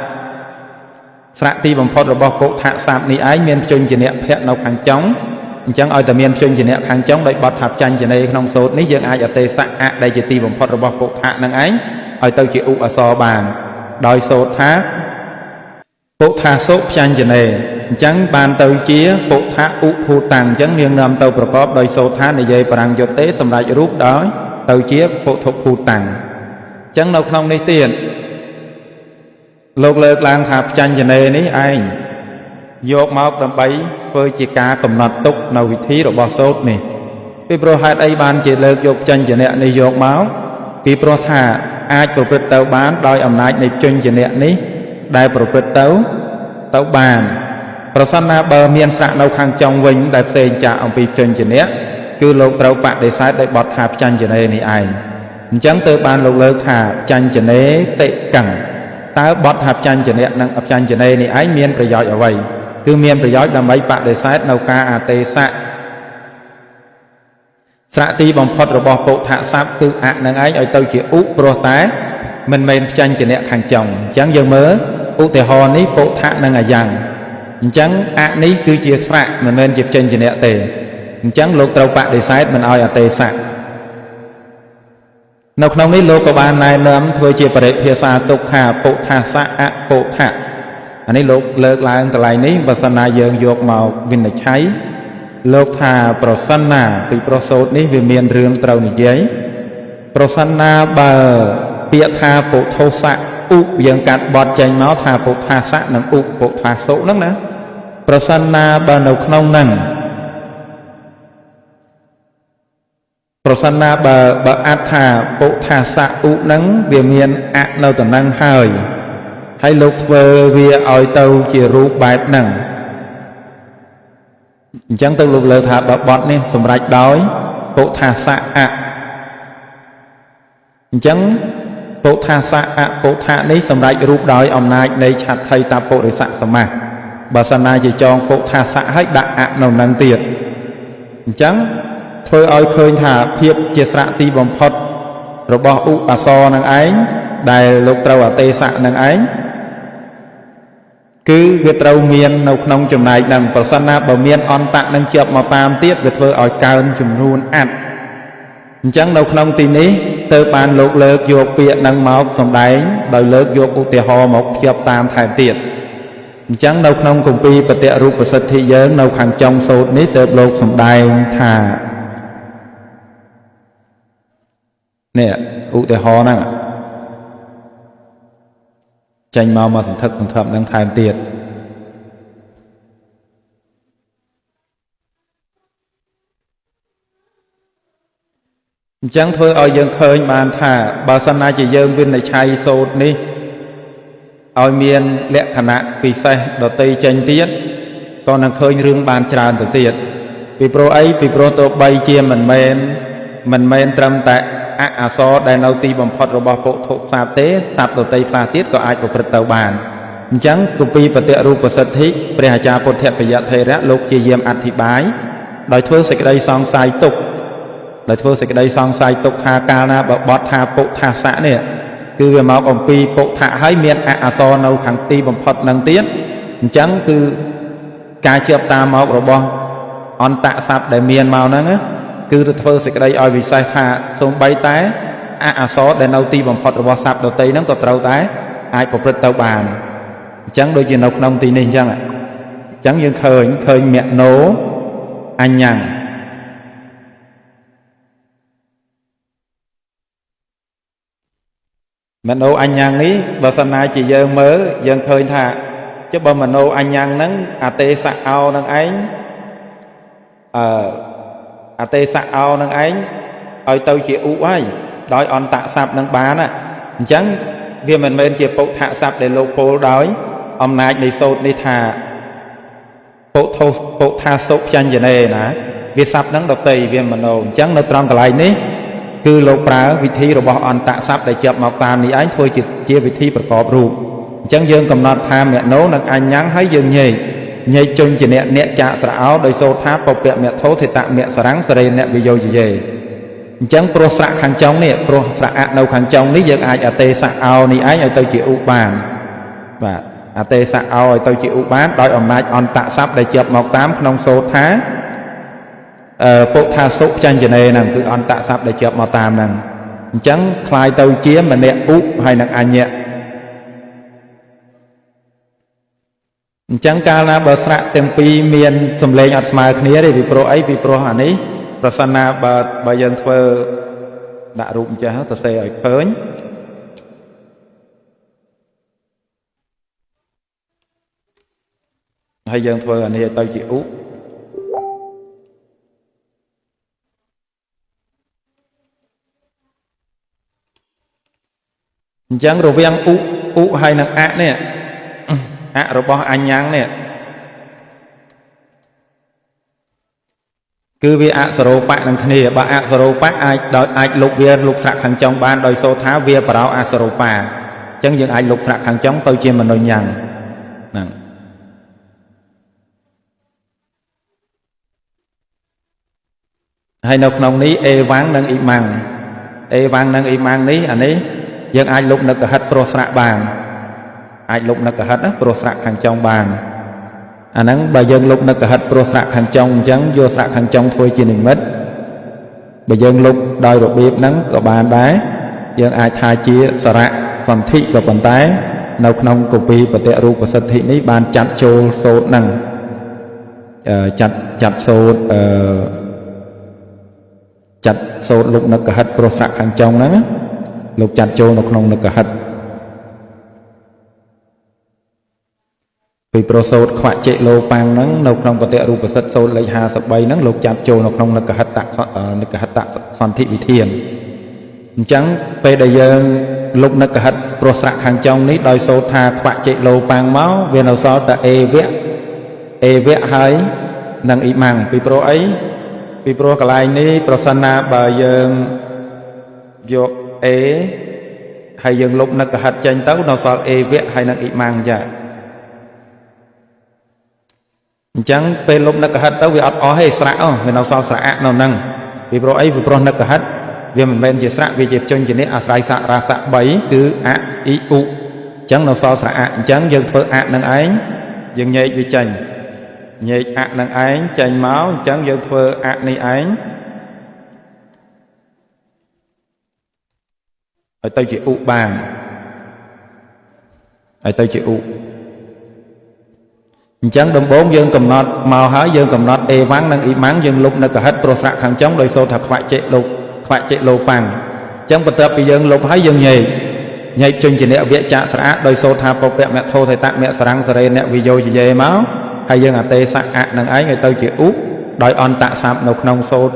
sạ ti bằng phật rồi bao bộ thạ sạp ní ái miền chân chỉ nẹt phẹt nấu hàng trống chẳng ở tại miền chân chỉ nẹt hàng trống đại bọt thạp chanh chỉ này không sốt ní dương ai ở tây sạ đây chỉ ti bằng phật rồi bao bộ thạ năng ái ở tây chỉ u ở so bàn đòi sốt tháp bộ thạ sốt chanh chỉ này chẳng bàn tàu chia bộ thạ u thu tàng chẳng miền nam tàuประกอบ đòi sốt tháp này dây bằng dột tế sầm lại rút đói tàu chia bộ thuộc thu tàng chẳng đâu không này tiền lục lược lang thạp chanh cho nên ní anh dột máu đầm bấy với chỉ cá cầm nọt túc nào vị thí rồi bỏ sốt nè vì pro hai đây ban chỉ lược dột chanh cho nên ní dột máu vì pro thả ai pro bứt tàu bán đòi ẩm nách này chanh cho nên ní đại pro bứt tàu bàn pro sana bờ miền sạ nâu khang trong vinh đại xây trả ông vì chanh cho nên cứ lục tàu bạn để sai đại bọt thạp chanh cho nên ní anh chẳng từ ban lục lược thả chanh cho nên tệ cẳng ta bọt hạp chanh chỉ nẹt năng hạp chanh chỉ này ái miênประโยชน์ở vậy cứ miênประโยชน์đầm bấy bạn để sát nấu ca tê sạ sạ ti bằng phật rồi bỏ bộ thạ sáp cứ năng ái ở tàu chỉ úp pro tá mình chanh chỉ nẹt hàng chồng chẳng giờ mớ úp thì hòn ní bộ thạ năng rằng chẳng ní cứ chia sạ mình chụp chanh chỉ nẹt tề chẳng lục tàu bạn để sát mình ở tê sạ nọc nông ní lô của bạn này nắm thôi chia bể phía xa tục hà bộ thà xã bộ thà anh ấy lục lợt lại từ lại ní và sanh này dường dột màu vinh này cháy lục thà prosana vì prosot ní vì miền rương trâu này giấy prosana bờ bịa thà bộ thô xã u dường cắt bọt chanh máu thà bộ thà xã nâng u bộ thà số nâng nè prosana bờ nọc nông nâng Prasana bờ át thà bộ thà xạ ụ nắng vì miền nâu tầm năng hơi hay lúc vơ vì ỏi tàu chỉ rú bạp nâng chẳng từ lục lơ thả bọt nên sầm rạch đói bộ thả xạ chẳng bộ tha sa bộ tha này sầm rạch rụp đói ông nai đây chặt thay ta bộ để sạ sầm mà bà sa na chỉ cho bộ tha sa hết đạ nồng năng tiệt chẳng thôi ơi khơi thả phiệp chia sạ ti bom phật rồi bỏ u so năng ấy đài lục trâu ở tây sạ năng ấy cứ việc trâu miên nấu nông chùm này nằm bà sa na bờ miên on tạ năng chợp mà tam tiết việc thôi ơi cao chùm luôn ăn chẳng đâu không tin ý từ bàn lục lược vô biện nâng máu xong đánh đời lược vô cụ tìa hò một chập tam thải tiệt chẳng đâu không cùng pi và tìa rụp và sật thị giới nâu khẳng trong sốt ní từ lục xong đánh thả nè cụ tìa hò nè chanh mau mà thật thầm nâng thải tiệt chẳng thôi ở dân khơi bàn thả bà sanh na chỉ dân viên này chay sốt ní ở miền lẹ khả nạ vì xe đợt tây tranh tiết còn đang khơi rương bàn tràn từ tiết vì pro ấy vì pro tổ bay chia mình men trầm tại so đại nâu ti bằng phật rồi bảo bộ thuộc sạp tế sạp đợt tây pha tiết có ai của phật tàu bàn chẳng cụ pi và tệ ru của sật thích pre cha bột thẹt bây giờ thầy rẽ lục chia diêm ăn thị bái đòi thưa sẽ đây song sai tục đời thưa sẽ đây song sai tục tha ca na bọt tha bộ tha xã nè cứ về máu ông pi bộ thả hai miền so nâu khẳng ti bằng phật năng tiết chẳng cứ ca chợp ta máu rồi bon on tạ sạp để miền màu nắng á cứ thưa sẽ đây oi vì sai tha xuống bay tái so để nâu ti bằng phật rồi bon sạp đầu tây nắng tọt trâu tái ai của phật tàu bàn chẳng đôi chuyện nông ti nên chăng ạ chẳng những khơi mẹ nấu anh nhằng mình ô anh nhang ní bà sanh na chỉ dân mớ dân khơi thà chứ bà mình ô anh nhang nắng tê sạ ao nắng ánh tê sạ ao nắng ánh ơi tôi chỉ ú ai đói on tạ sạp nắng bán á chẳng vì mình bên chỉ bộ thạ sạp để lô phố đói ông nãy đi sốt đi thà bộ tha sốt chanh vậy này nè vì sạp nắng độc tì vì mình ô chẳng nó trong cái này ní cứ lục pra vị thi rồi bỏ on tạ sắp để chợp mọc tam ní ấy thôi chỉ chia vị thiประกอบ รูป chẳng dương cầm nọt tham mẹ nấu nâng anh nhắn hay dương nhây chung chỉ nẹ chạ sả áo đời sô tháp bọc bẹ mẹ thố thì tạm mẹ sả ráng sả rê nẹ vì dâu gì về chẳng pro sạ khăn trong nè pro sạ đâu khăn trong ní dương ai ở tê sạ áo ní ấy ở tôi chỉ u bàn và ở tê sạ áo ở tôi chỉ u bán đòi ông nai on tạ sắp để chợp mọc tám nông sô thá bộ tha sốt chanh cho nên là cứ on tạ sắp để chợp màu tam nè chẳng khai tàu chia mà nè úp hay nè anh nhẹ chẳng ca na bờ sạ tem pi miền sầm lên ở smile kia để vì pro ấy vì pro hả ní prasana bờ dân phơ đã rụng cha ta xe ở phơi hay dân phơ anh tàu chỉ úp chẳng rồi viên ú hay nè nè rồi bỏ anh nhang nè cứ vì sro bạc nè thề bà sro bạc ai đòi ai lục viên lục sạc hàng trong ban đòi số thá viên bảo áo sro bạc chẳng những ai lục sạc hàng trong tôi chia mình đòi nhằng hay nộp nông ní ván nâng y mang ní anh ấy dân ai lục nực hết pro sạ bàn ai lục nực hết á pro sạ hàng trong bàn anh nắng bà dân lục nực hết pro sạ hàng trong chẳng vô sạ hàng trong thôi chỉ đừng mất bà dân lục đòi rồi biết nắng của bàn bái dân ai thay chia sạ còn thị của bàn tái nấu nông của pi và tệ ru của sân thị ní bàn chặt trâu số năng chặt số chặt số lục nực hết pro sạ hàng trong nắng lục chặt trâu nó không được hết vì pro sốt khoa chạy lô pang nắng nấu không có tệ ru của sật sốt lấy hà sập bay nắng lục chặt trâu nó không được hết tạ son thị vị thiền chẳng về đây giờ lục được hết pro sạ hàng trong ní đòi sốt thà khoa chạy lô pang máu về nào so ta e vẽ hay nâng ý mang vì pro ấy vì pro cái lại ní pro sana bà dương vô ế hay dương lúc nâng cái hạt chanh tấu nó sao ế viết hay nâng ý mang dạ chẳng bên lúc nâng cái hạt tấu vì ọt ó hay sạ vì nó sao sạ nó nâng vì pro ấy vì pro nâng cái hạt vì mình bên chỉ sạ vì dịp chân chỉ ní à sai sạ ra sạ bấy cứ á ý u chẳng nó sao sạ chẳng dương phơ á nâng ánh dương nhạy vì chanh nhạy ạ nâng ánh chanh máu chẳng dương phơ ạ ní ánh ở tới chị u bàn ở tới chị u chẳng đồng bốn dương cầm nọt màu hái dương cầm nọt ê vắng nâng ý mắng dương lúc nâng cả hết pro sạc hàng chống đôi xô thật khoại chạy lô bằng chẳng bật tập vì dương lúc hái dương nhạy chân chỉ nẹ vẽ chạ sạc đôi xô thà bọc mẹ thô thầy tạng mẹ sạc sạc nẹ vì dô chỉ dê máu hay dương à tê sạc ạ nâng ấy người tới chị út đòi on tạ sạp nọc nông xô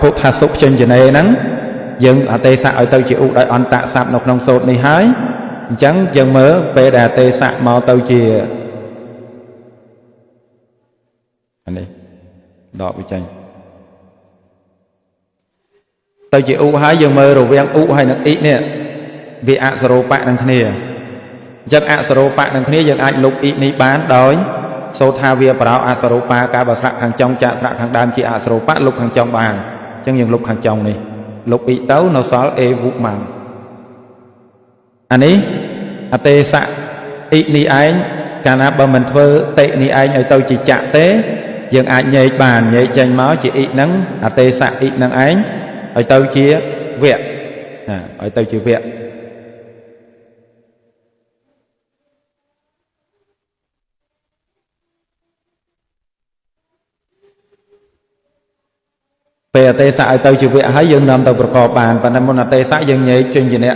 phốt thà xúc chân chỉ nẹ nắng dương à tê sạc ở tới chị út đòi on tạ sạp nọc nông xô này hái chẳng dân mớ về đà tê sạc màu tàu chìa anh đi đọ với chanh tàu chìa u hái dân mơ rồi ven u hay nâng ít nè vì ạ sơ rô bạc nâng khnia chắc ạ sơ rô bạc nâng khnia dân anh lúc ít ní bán đói số tha vía bảo ạ sơ rô bạc cả bà sạc hàng trong chạ sạc hàng đam chị ạ sơ rô bạc lúc hàng trong bàn chẳng những lúc hàng trong này lúc ít tấu nó xóa ê vụ mạng anh ấy à tê sạ ít ní anh cả nà bà mình thơ tệ ní anh ở tàu chỉ chạ tế dân ai nhảy bàn nhảy chanh máu chỉ ít nắng à tê sạ ít nắng anh ở tàu chia viện ở tàu chia viện về tê sạ ở tàu chia viện hãy dân nằm tàuประกอบ bàn và nằm môn là tê sạ dân nhảy chuyên gì nè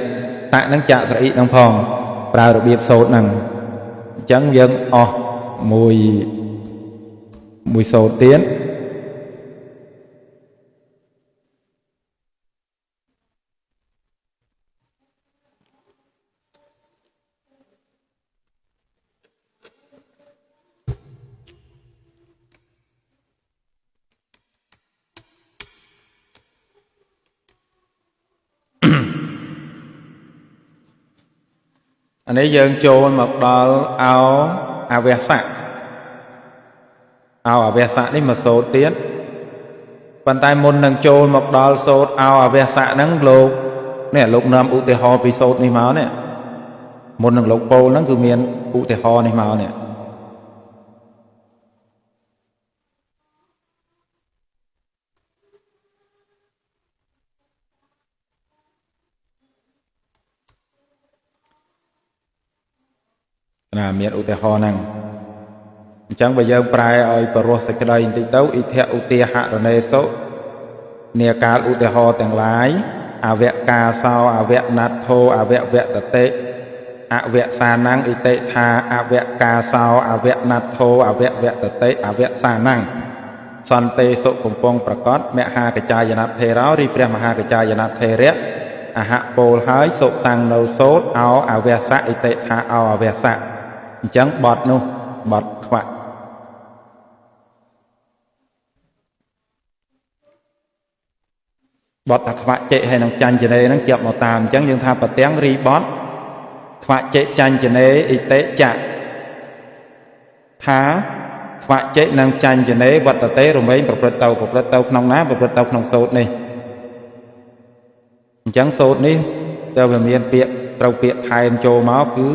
tại nắng chạ sẽ ít nắng phòng ra được biếp sốt nằng chẳng dân mùi sốt tiến anh ấy dân trôi một đó áo ve sạ áo ve sạ đi mà số tiến bàn tay môn nâng trôi một đó sốt áo ve sạ nắng lục nè lục nằm ụ tê ho vì sốt này máu nè môn nâng lục bầu nắng cứ miền ụ tê ho này máu nè là miền ưu ho năng chẳng bây giờ prai ơi pro sẽ cái đây thì tấu ít theo ưu tiên hạ rồi này số nia cá ưu hoទាំងឡាយអាវៈកាសោអវៈណាត់ធោអវៈវៈតតិអវៈសានាំងអ៊ីតិថាអវៈកាសោអវៈណាត់ធោអវៈវៈតតិអវៈសានាំងសន្តិសុកំពុងប្រកបមហាកច្ចាយនថេរោរីព្រះមហាកច្ចាយនថេរៈអហពលហើយសុតាំងនៅសោតអោអវៈសៈអ៊ីតិថាអោអវៈសៈchẳng bọtនោះបត់ខ្វាក់បត់ថាខ្វាក់ចេហើយនឹងចាញ់ចនេនឹងជាប់មកតាមអញ្ចឹងយើងថាប្រទាំងរីបត់ខ្វាក់ចេចាញ់ចនេអ៊ីតេចៈថាខ្វាក់ចេនឹងចាញ់ចនេវត្តតេរមែងប្រព្រឹត្តទៅក្នុងណាប្រព្រឹត្តទៅក្នុងសូត្រនេះអញ្ចឹងសូត្រនេះតើវាមានពាក្យត្រូវពាក្យថែមចូលមកគឺ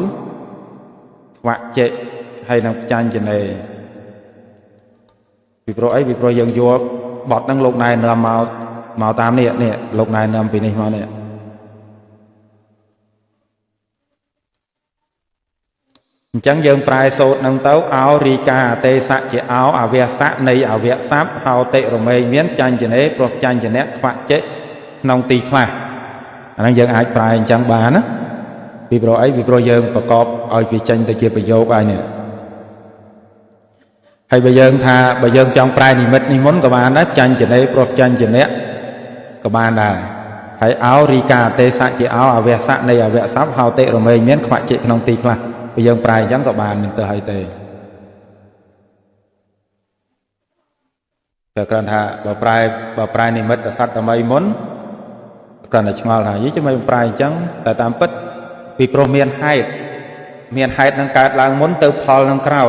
ខ្វាក់ចេហើយនឹងចាញ់ចនេពីព្រោះអីពីព្រោះយើងយកបត់នឹងលោកណែនាំមកតាមនេះលោកណែនាំពីនេះមកនេះអញ្ចឹងយើងប្រែសូត្រនឹងទៅអោរីកាអតេសៈជាអោអវៈសៈនៃអវៈស័ព្ទហោតិរមែងមានចាញ់ចនេព្រោះចាញ់ចនៈខ្វាក់ចេក្នុងទីខ្លះអាហ្នឹងយើងអាចប្រែអញ្ចឹងបានណាពីព្រោះអីពីព្រោះយើងប្រកបឲ្យវាចេញទៅជាប្រយោគហើយនេះហើយបើយើងចង់ប្រែនិមិត្តនិមន្តក៏បានដែរចាញ់ចនេព្រោះចាញ់ចនៈក៏បានដែរហើយអោរីកាអតេសៈជាអោអវៈសៈនៃអវៈស័ព្ទហោតិរមែងមានខ្វាក់ចេក្នុងទីខ្លះបើយើងប្រែអញ្ចឹងក៏បានមិនទៅហើយទេ แต่การถ้าบ่ปลายนิมิตสัตว์ทำไมมุนการจะงอลหายจะไม่ปลายจังแต่ตามปิดปีโปรเมียนให้นังการล้างมุนเติมพอนังกล้าว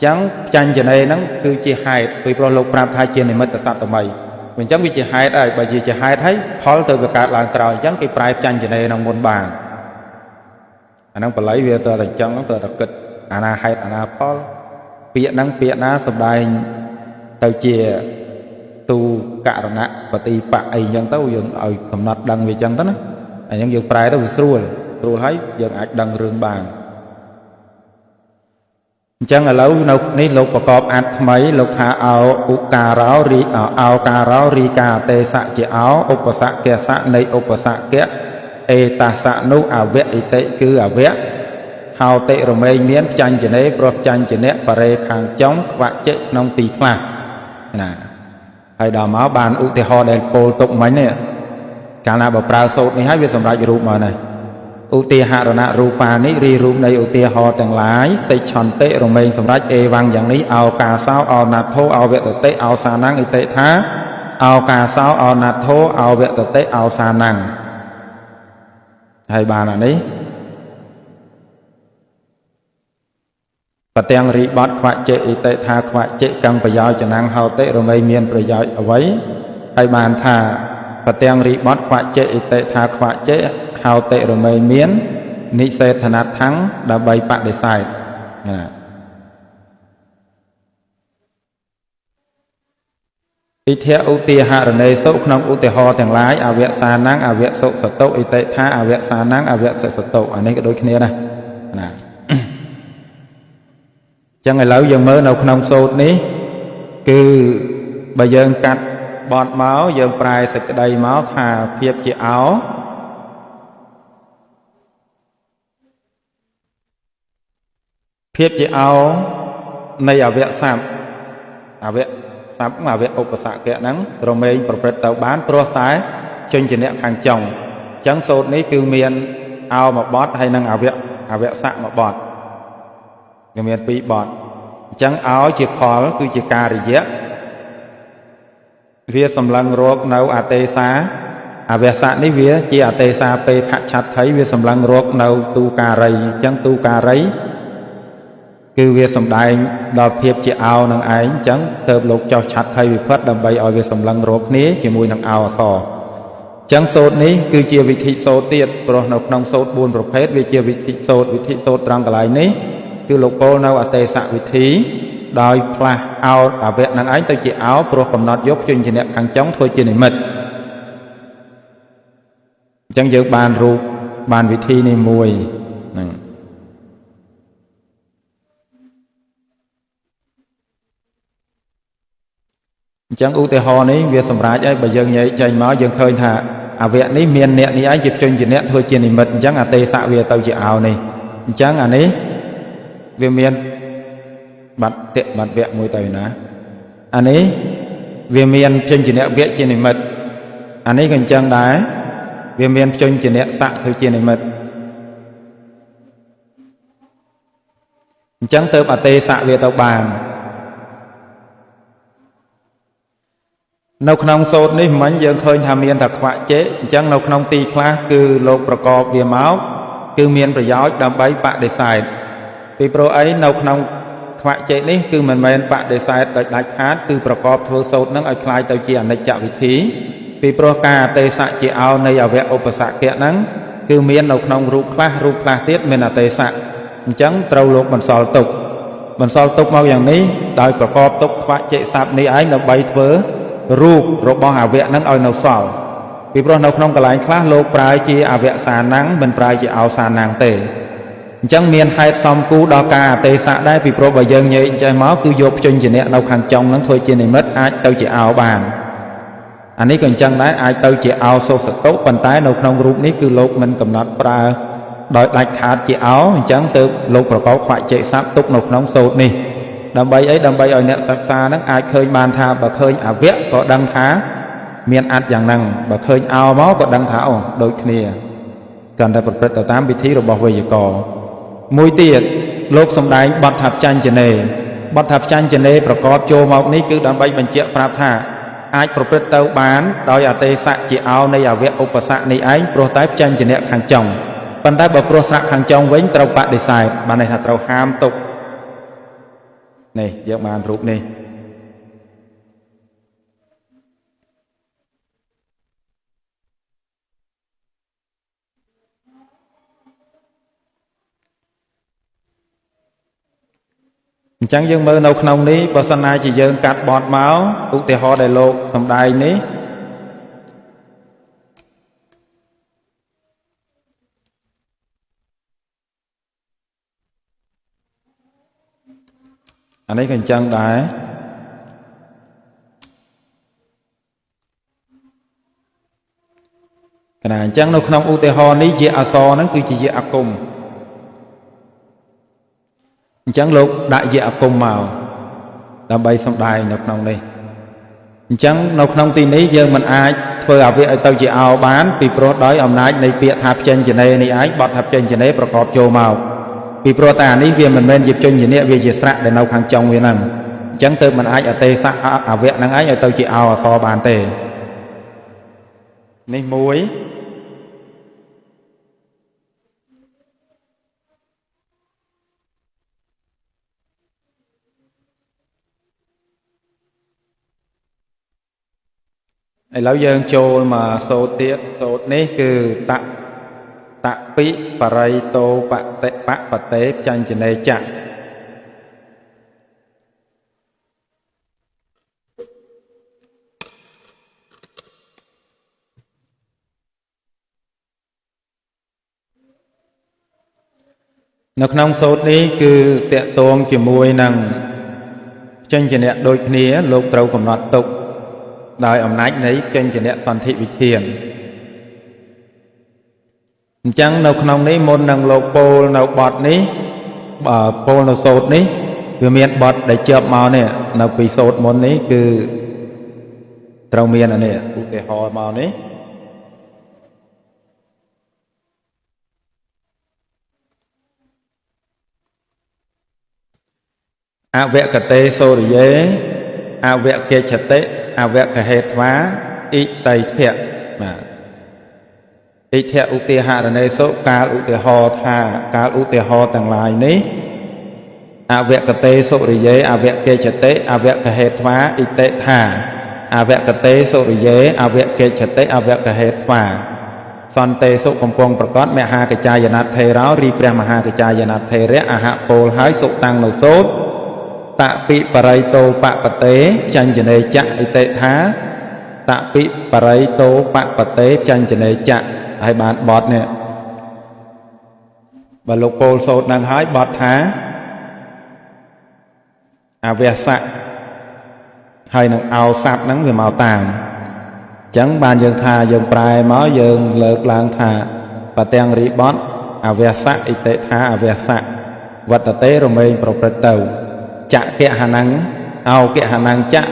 จังจันจะในนั้นคือจีให้ปีโปรโลกปราบทายเจนิมิตสัตว์ทำไมเป็นจังวิจิให้ได้บางทีจะให้ให้พอเติมการล้างกล้าวจังปีปลายจันจะในนังมุนบางอันนั้นปลายเวทแต่จังนั้นแต่ตะกิดอาณาให้อาณาพอเปียนังเปียน้าสบายเตาเจียตูการณะปฏิปะไอ้ยังเต้ายังเอาคำนัดดังวิจังต้นนะไอ้ยังยังปลายเต้าวิสรูให้ยังอาจดังเรื่องบางจังแล้วนี่โลกประกอบอัดไหมโลกหาเอาอุการาวรีเอาการาวรีกาเตสะเจเอาอุปสะเกสะในอุปสะเกเอตาสะนุอาเวอิเตคืออาเวะเฮาเตรเมยเมียนจันเจเนปรจันเจเนปะเรขังจ้องวะเจนองตีคลานะให้ดาวม้าบานอุติฮอเดลโปลตกไหมเนี่ยการนาบปราโสดนี้ให้เวสำราญรูปมาหน่อยอุติหารณะรูปานิรีรูปในอุติฮอแต่งหลายใส่ชอนเตะรเมยสำราญเอวังอย่างนี้เอากาเศร้าเอานาโทเอาเวตเตเอาสานังอิเตท้าเอากาเศร้าเอานาโทเอาเวตเตเอาสานังให้บานอันนี้ปฏิยังริบัตขวะเจอิเตธาขวะเจกังประยอยจะนางเฮาเตรเมยเมียนประยอยเอาไว้ให้บานธาปฏิยังริบัตขวะเจอิเตธาขวะเจเฮาเตรเมยเมียนนิเศษธนัดทั้งดาใบปะเดไซอิเทอุติหารเนสุขนองอุติหอแต่งหลายอาเวสานังอาเวสุสโตอิเตธาอาเวสานังอาเวสโตอันนี้ก็โดยเคลียร์นะจังไงแล้วยังเมื่อเราขนมโซดนี้คือบะยังกัดบอดเมาส์ยังปลายสักใดเมาส์ผ่าเพียบจีเอาเพียบจีเอาในอาเวะสับอาเวะสับอาเวะอุปสรรคแก่นั้นเราไม่ประพฤติต่อบ้านโปรตายจนจะเนี่ยขังจงจังโซดนี้คือเมียนเอามาบอดให้นั่งอาเวะสับมาบอดยังมีปีบอดจังเอาจีพอลคือจีการิเยะเวียสำลังโรคเนาอาเตสาอาเวสะนิเวียจีอาเตสาเปผัชัดไทยเวียสำลังโรคเนาตูการีจังตูการีคือเวียสำได้ดอกเพียบจีเอานังไอจังเติบโลกเจ้าชัดไทยวิพัฒน์ดำใบเอาเวียสำลังโรคนี้จีมวยนังเอาสอจังโซดนี้คือเจียวิธีโซเตียดโปรนกนองโซดบุญประเภทวิเจียวิธีโซดตรังกลายนี้คือโลกโปนเอาเตสะวิธีโดยพลาเอาอาเวนังไอตัวจีเอาโปรกำหนดยกจนจีเนขังจ้องทัวจีนิมิตจังเยอะบานรูปบานวิธีในมวยจังอุติหอนี้เวียสำราญไอ้ใบยังใหญ่ใจหมอยังเคยถ่าอาเวนี้เมียนเนี่ยนี่ไอ้จิบจนจีเนทัวจีนิมิตจังอาเตสะเวียตัวจีเอานี่จังอันนี้เวียเมียนบัดเตะบัดเวะมวยเตยนะอันนี้เวียเมียนจนจีเนเวะจีนิมิตอันนี้กันจังได้เวียเมียนจนจีเนสะทัวจีนิมิตจังเติบอาเตสะเวียตัวบางนกนองโซดนี่มันยังเคยทำเมียนถักขวะเจ๊จังนกนองตีคลาคือโลกประกอบเวียเมาส์คือเมียนประยอยดำใบปะเดซายปีโปรไอ้นกนองขวะเจ๊นี่คือมันเป็นปะเดซายโดยดัดขาดคือประกอบทัวโซดนั่งไอ้คลายเตาเจียในจักวิธีปีโปรกาเตสะเจีเอาในอาเวะอุปสรรคแก่นั้นคือเมียนนกนองรูปคลาเทียเมนเตสะจังเตาโลกมันสอลตกมาอย่างนี้โดยประกอบตกขวะเจ๊สับในไอ้นกใบเถอรูปรบอาเวะนั้นเอานกสาวปีโปรนกนองกลายคลาโลกปลายจีอาเวะสานังเป็นปลายจีเอาสานางเตจังเมียนไฮซอมกูดอกาเตสะได้ปีโปรบยังเยใจหมอคือยกจนจีเนะเราขังจงนั้นถอยจีในมัดอาจเตาจีเอาบานอันนี้ก็จังได้อาจเตาจีเอาโซสโต๊ะปันท้ายนกนองรูปนี้คือโลกมันกำหนดปลาโดยดัดขาดจีเอาจังเติบโลกประกอบขวะเจซับตุกนกนองโซดนี่ดำใบไอ้ดำใบเอาเนี่ยสักซานั้นอาจเคยบานทาบ่เคยอาเวะก็ดังท้าเมียนอัดอย่างนั้นบ่เคยเอาหมอก็ดังท้าโดยเคลียการได้ประพฤติตามวิธีระบบเวยกอมวยเตียดโลกสมได้บัตรถับจันเจเน បទថាផ្ចាញ់ចនេប្រកបចូលមកនេះគឺដើម្បីបញ្ជាក់ប្រាប់ថាអាចប្រព្រឹត្តទៅបានដោយអទេសៈជាអោនៃអវៈឧបសគ្គនេះឯងព្រោះតែផ្ចាញ់ចនៈខាងចុងប៉ុន្តែបើព្រោះស្រៈខាងចុងវិញត្រូវបដិសេធបានន័យថាត្រូវហាមទុកនេះយើងបានរូបនេះអញ្ចឹងយើងមើលនៅក្នុងនេះបើសិនណាជាយើងកាត់បត់មកឧទាហរណ៍ដែលលោកសំដែងនេះអានេះក៏អញ្ចឹងដែរកណាអញ្ចឹងនៅក្នុងឧទាហរណ៍នេះជាអក្សរហ្នឹងគឺជាជាអាគមអញ្ចឹងលោកដាក់ជាអាគមមកដើម្បីសំដែងនៅក្នុងនេះអញ្ចឹងនៅក្នុងទីនេះយើងមិនអាចធ្វើអវៈឲ្យទៅជាអោបានពីព្រោះដោយអំណាចនៃពាក្យថាផ្ចេញចនេនេះឯងបទថាផ្ចេញចនេប្រកបចូលមកពីព្រោះតែអានេះវាមិនមែនជាផ្ចេញចនេវាជាស្រៈដែលនៅខាងចុងវាហ្នឹងអញ្ចឹងទើបមិនអាចអទេសៈអវៈហ្នឹងឯងឲ្យទៅជាអោអក្សរបានទេនេះមួយឥឡូវយើងចូលមកសូត្រទៀតសូត្រនេះគឺតពិបរិតោបតិបតេចញ្ចនេចៈនៅក្នុងសូត្រនេះគឺតកតងជាមួយនឹងចញ្ចនៈដូចគ្នាលោកត្រូវកំណត់ទុកដោយអំណាចនៃចញ្ចនៈសន្ធិវិធានអញ្ចឹងនៅក្នុងនេះមុននឹងលោកពោលនៅបទនេះពោលនៅសូត្រនេះវាមានបទដែលជាប់មកនេះនៅពីសូត្រមុននេះគឺត្រូវមានអានេះឧទាហរណ៍មកនេះអវកតេសូរិយេអវកេឆតិអវកហេត្វាអ៊ិតៃភៈបាទអ៊ិធៈឧទាហរណេសុកាលឧទាហរណ៍ថាកាលឧទាហរណ៍ទាំងឡាយនេះអវកតេសុរិយេអវកេឆតិអវកហេត្វាអ៊ិតិថាអវកតេសុរិយេអវកេឆតិអវកហេត្វាសន្តិសុកំពុងប្រកាសមហាកច្ចាយនថេរោរីព្រះមហាកច្ចាយនថេរៈអហពោលហើយសុតាំងនៅសូត្រតពិបរិតោបបតេចញ្ចនេចៈអិតិថាតពិបរិតោបបតេចញ្ចនេចៈហើយបានបទនេះបើលោកពោលសូត្រនឹងហើយបទថាអវសៈហើយនឹងអោស័ព្ទហ្នឹងវាមកតាមអញ្ចឹងបានយើងថាយើងប្រែមកយើងលើកឡើងថាបទាំងរីបទអវសៈអិតិថាអវសៈវត្តតេរមែងប្រព្រឹត្តទៅចៈកហណੰអោកហណੰចៈ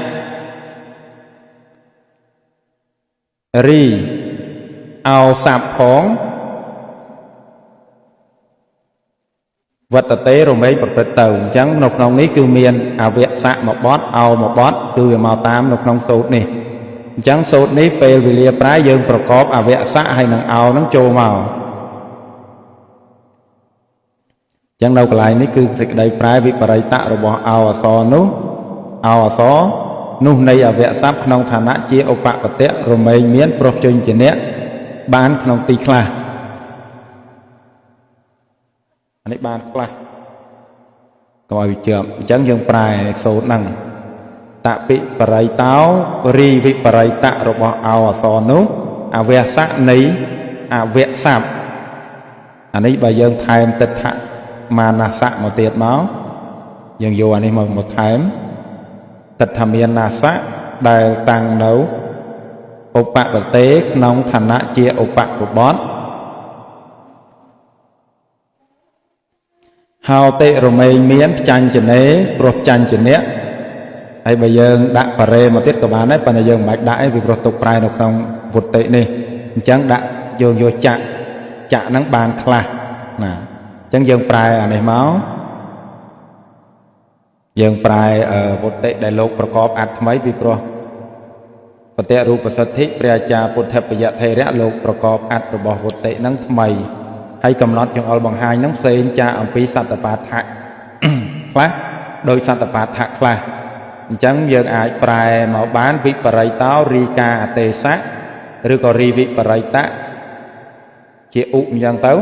រីអោស័ព្ទផងវត្តតេរមែងប្រព្រឹត្តទៅអញ្ចឹងនៅក្នុងនេះគឺមានអវសៈមួយបទអោមួយបទគឺវាមកតាមនៅក្នុងសូត្រនេះអញ្ចឹងសូត្រនេះពេលវេលាប្រាយយើងប្រកបអវសៈហើយនឹងអោនឹងចូលមកចឹងនៅកន្លែងនេះគឺសេចក្តីប្រែវិបរិតៈរបស់អោអសរនោះអោអសរនោះនៃអវស័ព្ទក្នុងឋានៈជាឧបបតិរមែងមានប្រុសជញ្ជនៈបានក្នុងទីខ្លះអានេះបានខ្លះកុំឲ្យវាជាប់អញ្ចឹងយើងប្រែសូត្រហ្នឹងតពិបរិតោរីវិបរិតៈរបស់អោអសរនោះអវស័ព្ទនៃអវស័ព្ទអានេះបើយើងថែមទិដ្ឋមានាសៈមកទៀតមកយើងយកអានេះមកថែមទិដ្ឋមានាសៈដែលតាំងនៅឧបបតេក្នុងឋានៈជាឧបបត្តិហោតិរមែងមានផ្ចាញ់ចនេព្រោះផ្ចាញ់ចនៈហើយបើយើងដាក់បរេមកទៀតក៏បានដែរប៉ុន្តែយើងមិនបាច់ដាក់ឯងពីព្រោះទុកប្រែនៅក្នុងវុតិនេះអញ្ចឹងដាក់យើងយកចៈហ្នឹងបានខ្លះណាអញ្ចឹងយើងប្រែអានេះមក យើងប្រែវុតិដែលលោកប្រកបអត្ថថ្មីពីព្រោះបតិរូបសិទ្ធិព្រះអាចារ្យពុទ្ធបយថេរៈលោកប្រកបអត្ថរបស់វុតិហ្នឹងថ្មីហើយកំណត់ចង្អុលបង្ហាញហ្នឹងផ្សេងចាអំពីសត្តបាថៈខ្លះដោយសត្តបាថៈខ្លះអញ្ចឹងយើងអាចប្រែមកបានវិបរិតោរីកាអទេសៈឬក៏រីវិបរិតៈជាឧបអញ្ចឹងទៅ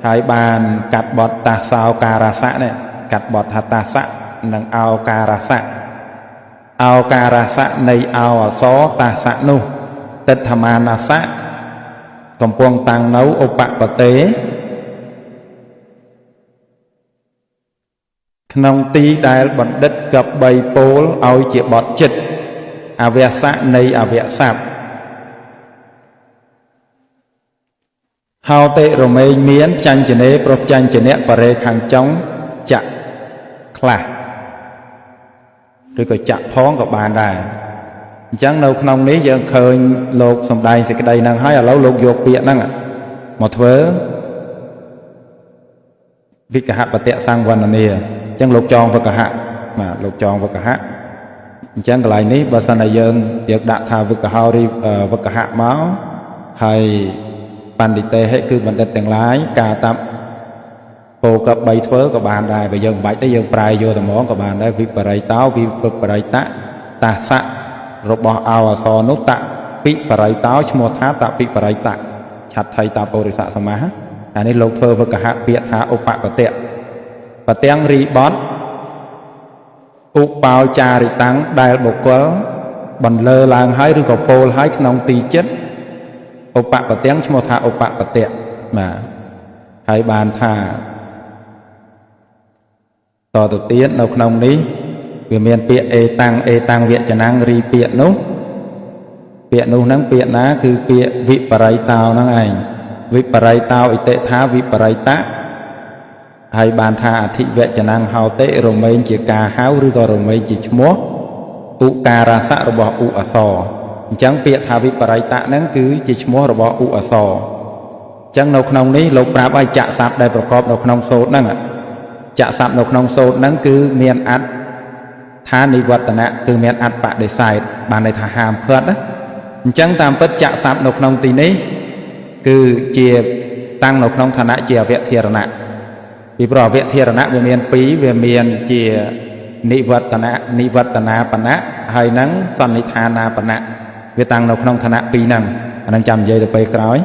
ហើយបានកាត់បទតាសោការសៈនេះកាត់បទថាតាសៈនិងអោការសៈអោការសៈនៃអោអសរតាសៈនោះទិដ្ឋមានសៈកំពុងតាំងនៅឧបបតេក្នុងទីដែលបណ្ឌិតកបីពោលឲ្យជាបទចិត្តអវសៈនៃអវស័ព្ទហោតិរមែងមានចាញ់ចនេប្រចាញ់ចនៈបរេខាងចុងចាក់ខ្លះឬក៏ចាក់ផងក៏បានដែរអញ្ចឹងនៅក្នុងនេះយើងឃើញលោកសំដែងសេចក្តីហ្នឹងហើយឥឡូវលោកយកពាក្យហ្នឹងមកធ្វើវិកហបតិសង្វណ្ណនាអញ្ចឹងលោកចងវិកហៈបាទលោកចងវិកហៈអញ្ចឹងកន្លែងនេះបើសិនតែយើងដាក់ថាវិកហោរីវិកហៈមកហើយបណ្ឌិតេហិគឺបណ្ឌិតទាំងឡាយការតាប់ពោកបីធ្វើក៏បានដែរបើយើងមិនបាច់ទេយើងប្រែយកតែហ្មងក៏បានដែរវិបរិតោវិបរិតៈតាសៈរបស់អោអសរនោះតពិបរិតោឈ្មោះថាតពិបរិតៈឆាត់ថៃតាពុរិស័កសមាសអានេះលោកធ្វើវិកហៈពាក្យថាឧបបតិបទាំងរីបតឧបោចារិតាំងដែលបុគ្គលបន្លឺឡើងហើយឬក៏ពោលហើយក្នុងទីចិត្តឧបបទាំងឈ្មោះថាឧបបតិបាទហើយបានថាតទៅទៀតនៅក្នុងនេះវាមានពាក្យអេតាំងវចនាងរីពាក្យនោះហ្នឹងពាក្យណាគឺពាក្យវិបរិតោហ្នឹងឯងវិបរិតោអិតិថាវិបរិតៈហើយបានថាអធិវចនាងហោតិរមែងជាការហៅឬក៏រមែងជាឈ្មោះឧការសៈរបស់ឧអសរអញ្ចឹងពាក្យថាវិបរិតៈហ្នឹងគឺជាឈ្មោះរបស់ឧអសរអញ្ចឹងនៅក្នុងនេះលោកប្រាប់ឲ្យចាក់ស័ព្ទដែលប្រកបនៅក្នុងសូត្រហ្នឹងចាក់ស័ព្ទនៅក្នុងសូត្រហ្នឹងគឺមានអត្ថថានិវត្តនៈគឺមានអត្ថបដិសេធបានន័យថាហាមឃាត់ណាអញ្ចឹងតាមពិតចាក់ស័ព្ទនៅក្នុងទីនេះគឺជាតាំងនៅក្នុងឋានៈជាអវធិរណៈពីព្រោះអវធិរណៈវាមានពីរវាមានជានិវត្តនាបណៈហើយនឹងសន្និដ្ឋានាបណៈវាតាំងនៅក្នុងឋានៈពីរហ្នឹងអានឹងចាំនិយាយទៅពេលក្រោយ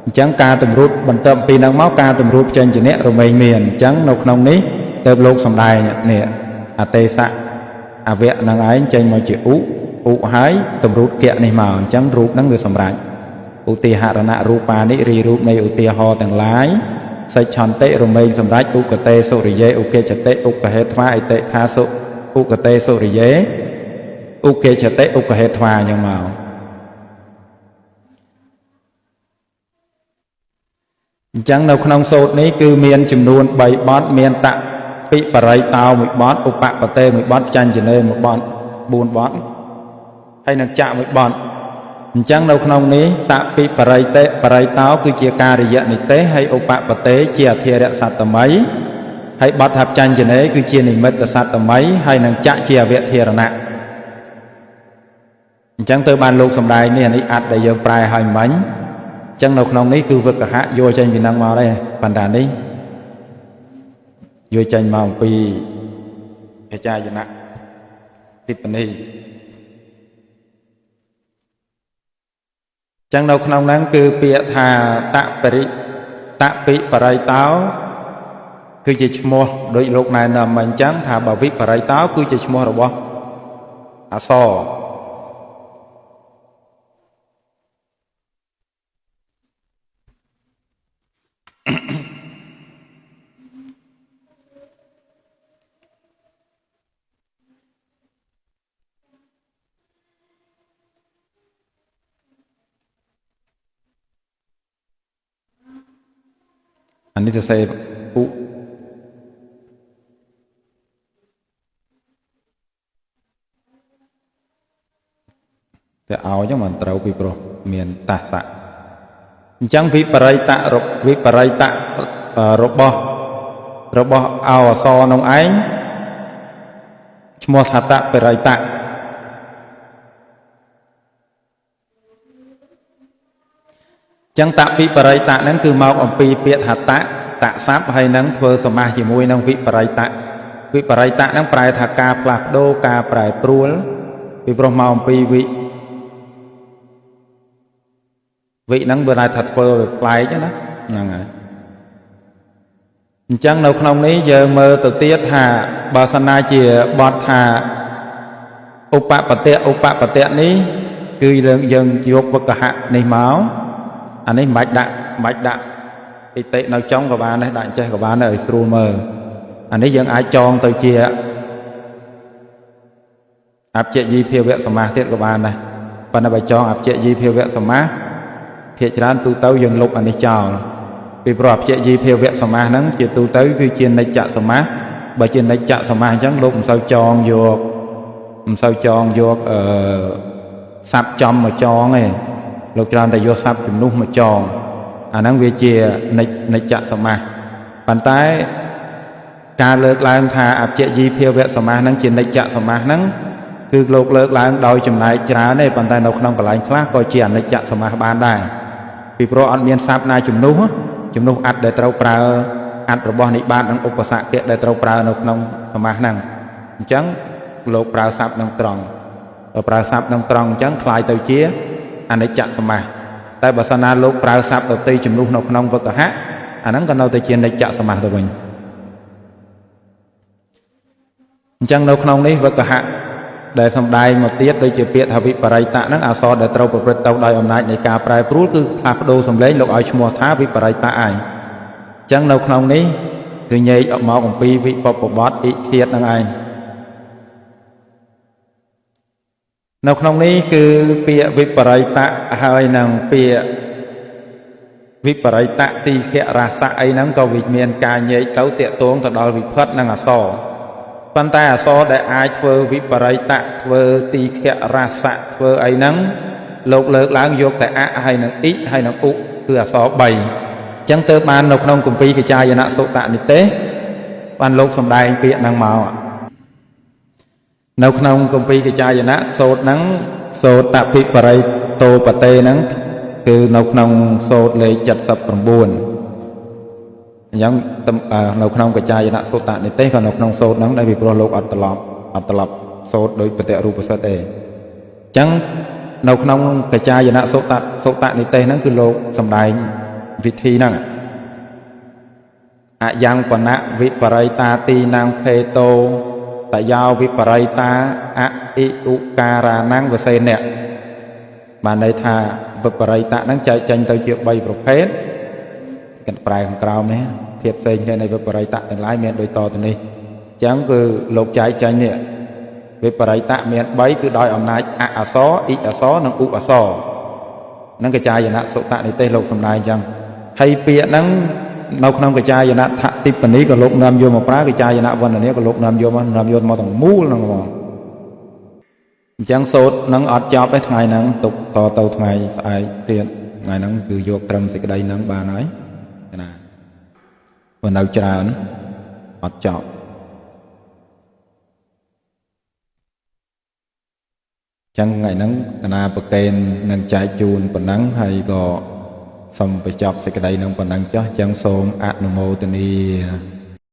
អញ្ចឹងការតម្រួតបន្ទាប់ពីហ្នឹងមកការតម្រួតផ្ចេញជាអ្នករមែងមានអញ្ចឹងនៅក្នុងនេះទៅលោកសំដែងនេះអទេសៈអវៈហ្នឹងឯងចេញមកជាឧហើយតម្រួតគៈនេះមកអញ្ចឹងរូបហ្នឹងវាសម្រាប់ឧទាហរណៈរូបានិរីរូបនៃឧទាហរណ៍ទាំងឡាយសេចឆន្តិរមែងសម្រាប់ឧគតេសុរិយេឧកេចតិឧកហេត្វាអិតិថាសុឧគតេសុរិយេឧកេចតិឧកហេត្វាអញ្ចឹងមកអញ្ចឹងនៅក្នុងសូត្រនេះគឺមានចំនួន3បទមានតពិបរិតោ1បទឧបបតេ1បទចាញ់ចនេ1បទ4បទហើយនឹងចាក់1បទអញ្ចឹងនៅក្នុងនេះតពិបរិតោគឺជាការិយនិទេសហើយឧបបតេជាអធិរសត្តម័យហើយបទថាចាញ់ចនេគឺជានិមិត្តសត្តម័យហើយនឹងចាក់ជាអវធិរណៈអញ្ចឹងទៅបានលោកសំដែងនេះអានេះអត្ថដែលយើងប្រែឲ្យមិញអញ្ចឹងនៅក្នុងនេះគឺវិកហៈយកចេញពីនឹងមកដែរប៉ុន្តែនេះយកចេញមកអំពីបច្ចាយណៈទីបនីចឹងនៅក្នុងហ្នឹងគឺពាក្យថាតពិបរិតោគឺជាឈ្មោះដោយលោកណែនាំមកអញ្ចឹងថាបើវិបរិតោគឺជាឈ្មោះរបស់អក្សរអានេះទៅសេឧតែឲ្យចឹងមិនត្រូវពីព្រោះមានតាសៈអញ្ចឹងវិបរិតៈរបស់អោអសរនោះឯង ឈ្មោះថាតៈបរិយតៈចឹងតៈវិបរិយតៈហ្នឹងគឺមកអំពីពាក្យថាតៈស័ព្ទហើយនឹងធ្វើសមាសជាមួយនឹងវិបរិយតៈហ្នឹងប្រែថាការផ្លាស់ប្ដូរការប្រែប្រួលពីព្រោះមកអំពីវិហ្នឹងវាថាធ្វើឲ្យប្លែកណាហ្នឹងហើយអញ្ចឹងនៅក្នុងនេះយើងមើលទៅទៀតថាបើសិនណាជាបទថាឧបបតិនេះគឺយើងយកវកហៈនេះមកអានេះមិនបាច់ដាក់អិតិនៅចុងក៏បានដែរដាក់ចេះក៏បានដែរឲ្យស្រួលមើលអានេះយើងអាចចងទៅជាអព្យយីភាវៈសមាសទៀតក៏បានដែរប៉ុន្តែបើចងអព្យយីភាវៈសមាសភាគច្រើនទូទៅយើងលុបអានេះចោលពីព្រោះអព្យយីភាវៈសមាសហ្នឹងជាទូទៅគឺជានិច្ចសមាសបើជានិច្ចសមាសអញ្ចឹងលោកមិនសូវចងយកស័ព្ទចំមកចងទេលោកច្រើនតែយកស័ព្ទជំនួសមកចងអាហ្នឹងវាជានិច្ចសមាសប៉ុន្តែការលើកឡើងថាអព្យយីភាវៈសមាសហ្នឹងជានិច្ចសមាសហ្នឹងគឺលោកលើកឡើងដោយចំណែកច្រើនទេប៉ុន្តែនៅក្នុងកន្លែងខ្លះក៏ជាអនិច្ចសមាសបានដែរពីព្រោះអត់មានស័ព្ទណាជំនួសអត្ថដែលត្រូវប្រើអត្ថរបស់និបាតនិងឧបសគ្គដែលត្រូវប្រើនៅក្នុងសមាសហ្នឹងអញ្ចឹងលោកប្រើស័ព្ទនឹងត្រង់អញ្ចឹងคล้ายទៅជាអនិច្ចសមាសតែបើសិនណាលោកប្រើស័ព្ទដទៃជំនួសនៅក្នុងវកហៈអាហ្នឹងក៏នៅតែជានិច្ចសមាសទៅវិញអញ្ចឹងនៅក្នុងនេះវកហៈដែលសំដែងមកទៀតដូចជាពាក្យថាវិបរិយតៈហ្នឹងអក្សរដែលត្រូវប្រព្រឹត្តទៅដោយអំណាចនៃការប្រែប្រួលគឺផ្លាស់ប្ដូរសំឡេងលោកឲ្យឈ្មោះថាវិបរិយតៈឯងអញ្ចឹងនៅក្នុងនេះគឺញែកមកអំពីវិបពបត្តិអ៊ិធាតុហ្នឹងឯងនៅក្នុងនេះគឺពាក្យវិបរិយតៈហើយនឹងពាក្យវិបរិយតៈទីខរស័កអីហ្នឹងក៏វាមានការញែកទៅតាក់ទងទៅដល់វិផិតនិងអក្សរប៉ុន្តែអក្សរដែលអាចធ្វើវិបរិយតៈធ្វើទីខរស័កធ្វើអីហ្នឹងលោកលើកឡើងយកតែអហើយនឹងអ៊ិហើយនឹងឧគឺអក្សរ3អញ្ចឹងទើបបាននៅក្នុងគម្ពីរកិច្ចាយនសុតនិទេសបានលោកសម្ដែងពាក្យហ្នឹងមកនៅក្នុងគម្ពីរកិច្ចាយនៈសូត្រហ្នឹងសូត្រតភិបរិយតោបតេហ្នឹងគឺនៅក្នុងសូត្រលេខ79អញ្ចឹងនៅក្នុងកិច្ចាយនសុតនិទេសក៏នៅក្នុងសូត្រហ្នឹងដែលពីព្រោះលោកអត់ត្រឡប់សូត្រដោយបតិរូបសិទ្ធទេអញ្ចឹងនៅក្នុងកិច្ចាយនសុតនិទេសហ្នឹងគឺលោកសម្ដែងវិធីហ្នឹងអយ៉ាងបណៈវិបរិយតាទីណាំងភេតោតយោវិបរិយតាអ៊ិឧការ៉ាណាំងវសេនៈបានន័យថាវិបរិយតៈហ្នឹងចែកចេញទៅជា3ប្រភេទគេប្រែខាងក្រោមនេះភាពផ្សេងគ្នានៃវិបរិយតៈទាំងឡាយមានដូចតទៅនេះអញ្ចឹងគឺលោកចែកចេញនេះវិបរិយតៈមាន3គឺដោយអំណាចអអក្សរអ៊ិអក្សរនិងឧអក្សរនឹងកិច្ចាយនសុតនិទេសលោកសម្ដែងអញ្ចឹងហើយពាក្យហ្នឹងនៅក្នុងកិច្ចាយនថតិបនីក៏លោកនាំយកមកប្រើកិច្ចាយនវណ្ណនាក៏លោកនាំយកមកទាំងមូលហ្នឹងហ្មងអញ្ចឹងសូត្រហ្នឹងអត់ចប់ទេថ្ងៃហ្នឹងទុកតទៅថ្ងៃស្អែកទៀតថ្ងៃហ្នឹងគឺយកត្រឹមសេចក្តីហ្នឹងបានហើយណាព្រោះនៅច្រើនអត់ចប់ចឹងថ្ងៃហ្នឹងកណាប្រកេននឹងចែកជូនប៉ុណ្ណឹងហើយក៏សូមបញ្ចប់សេចក្តីនឹងប៉ុណ្ណឹងចុះចឹងសូមអនុមោទនា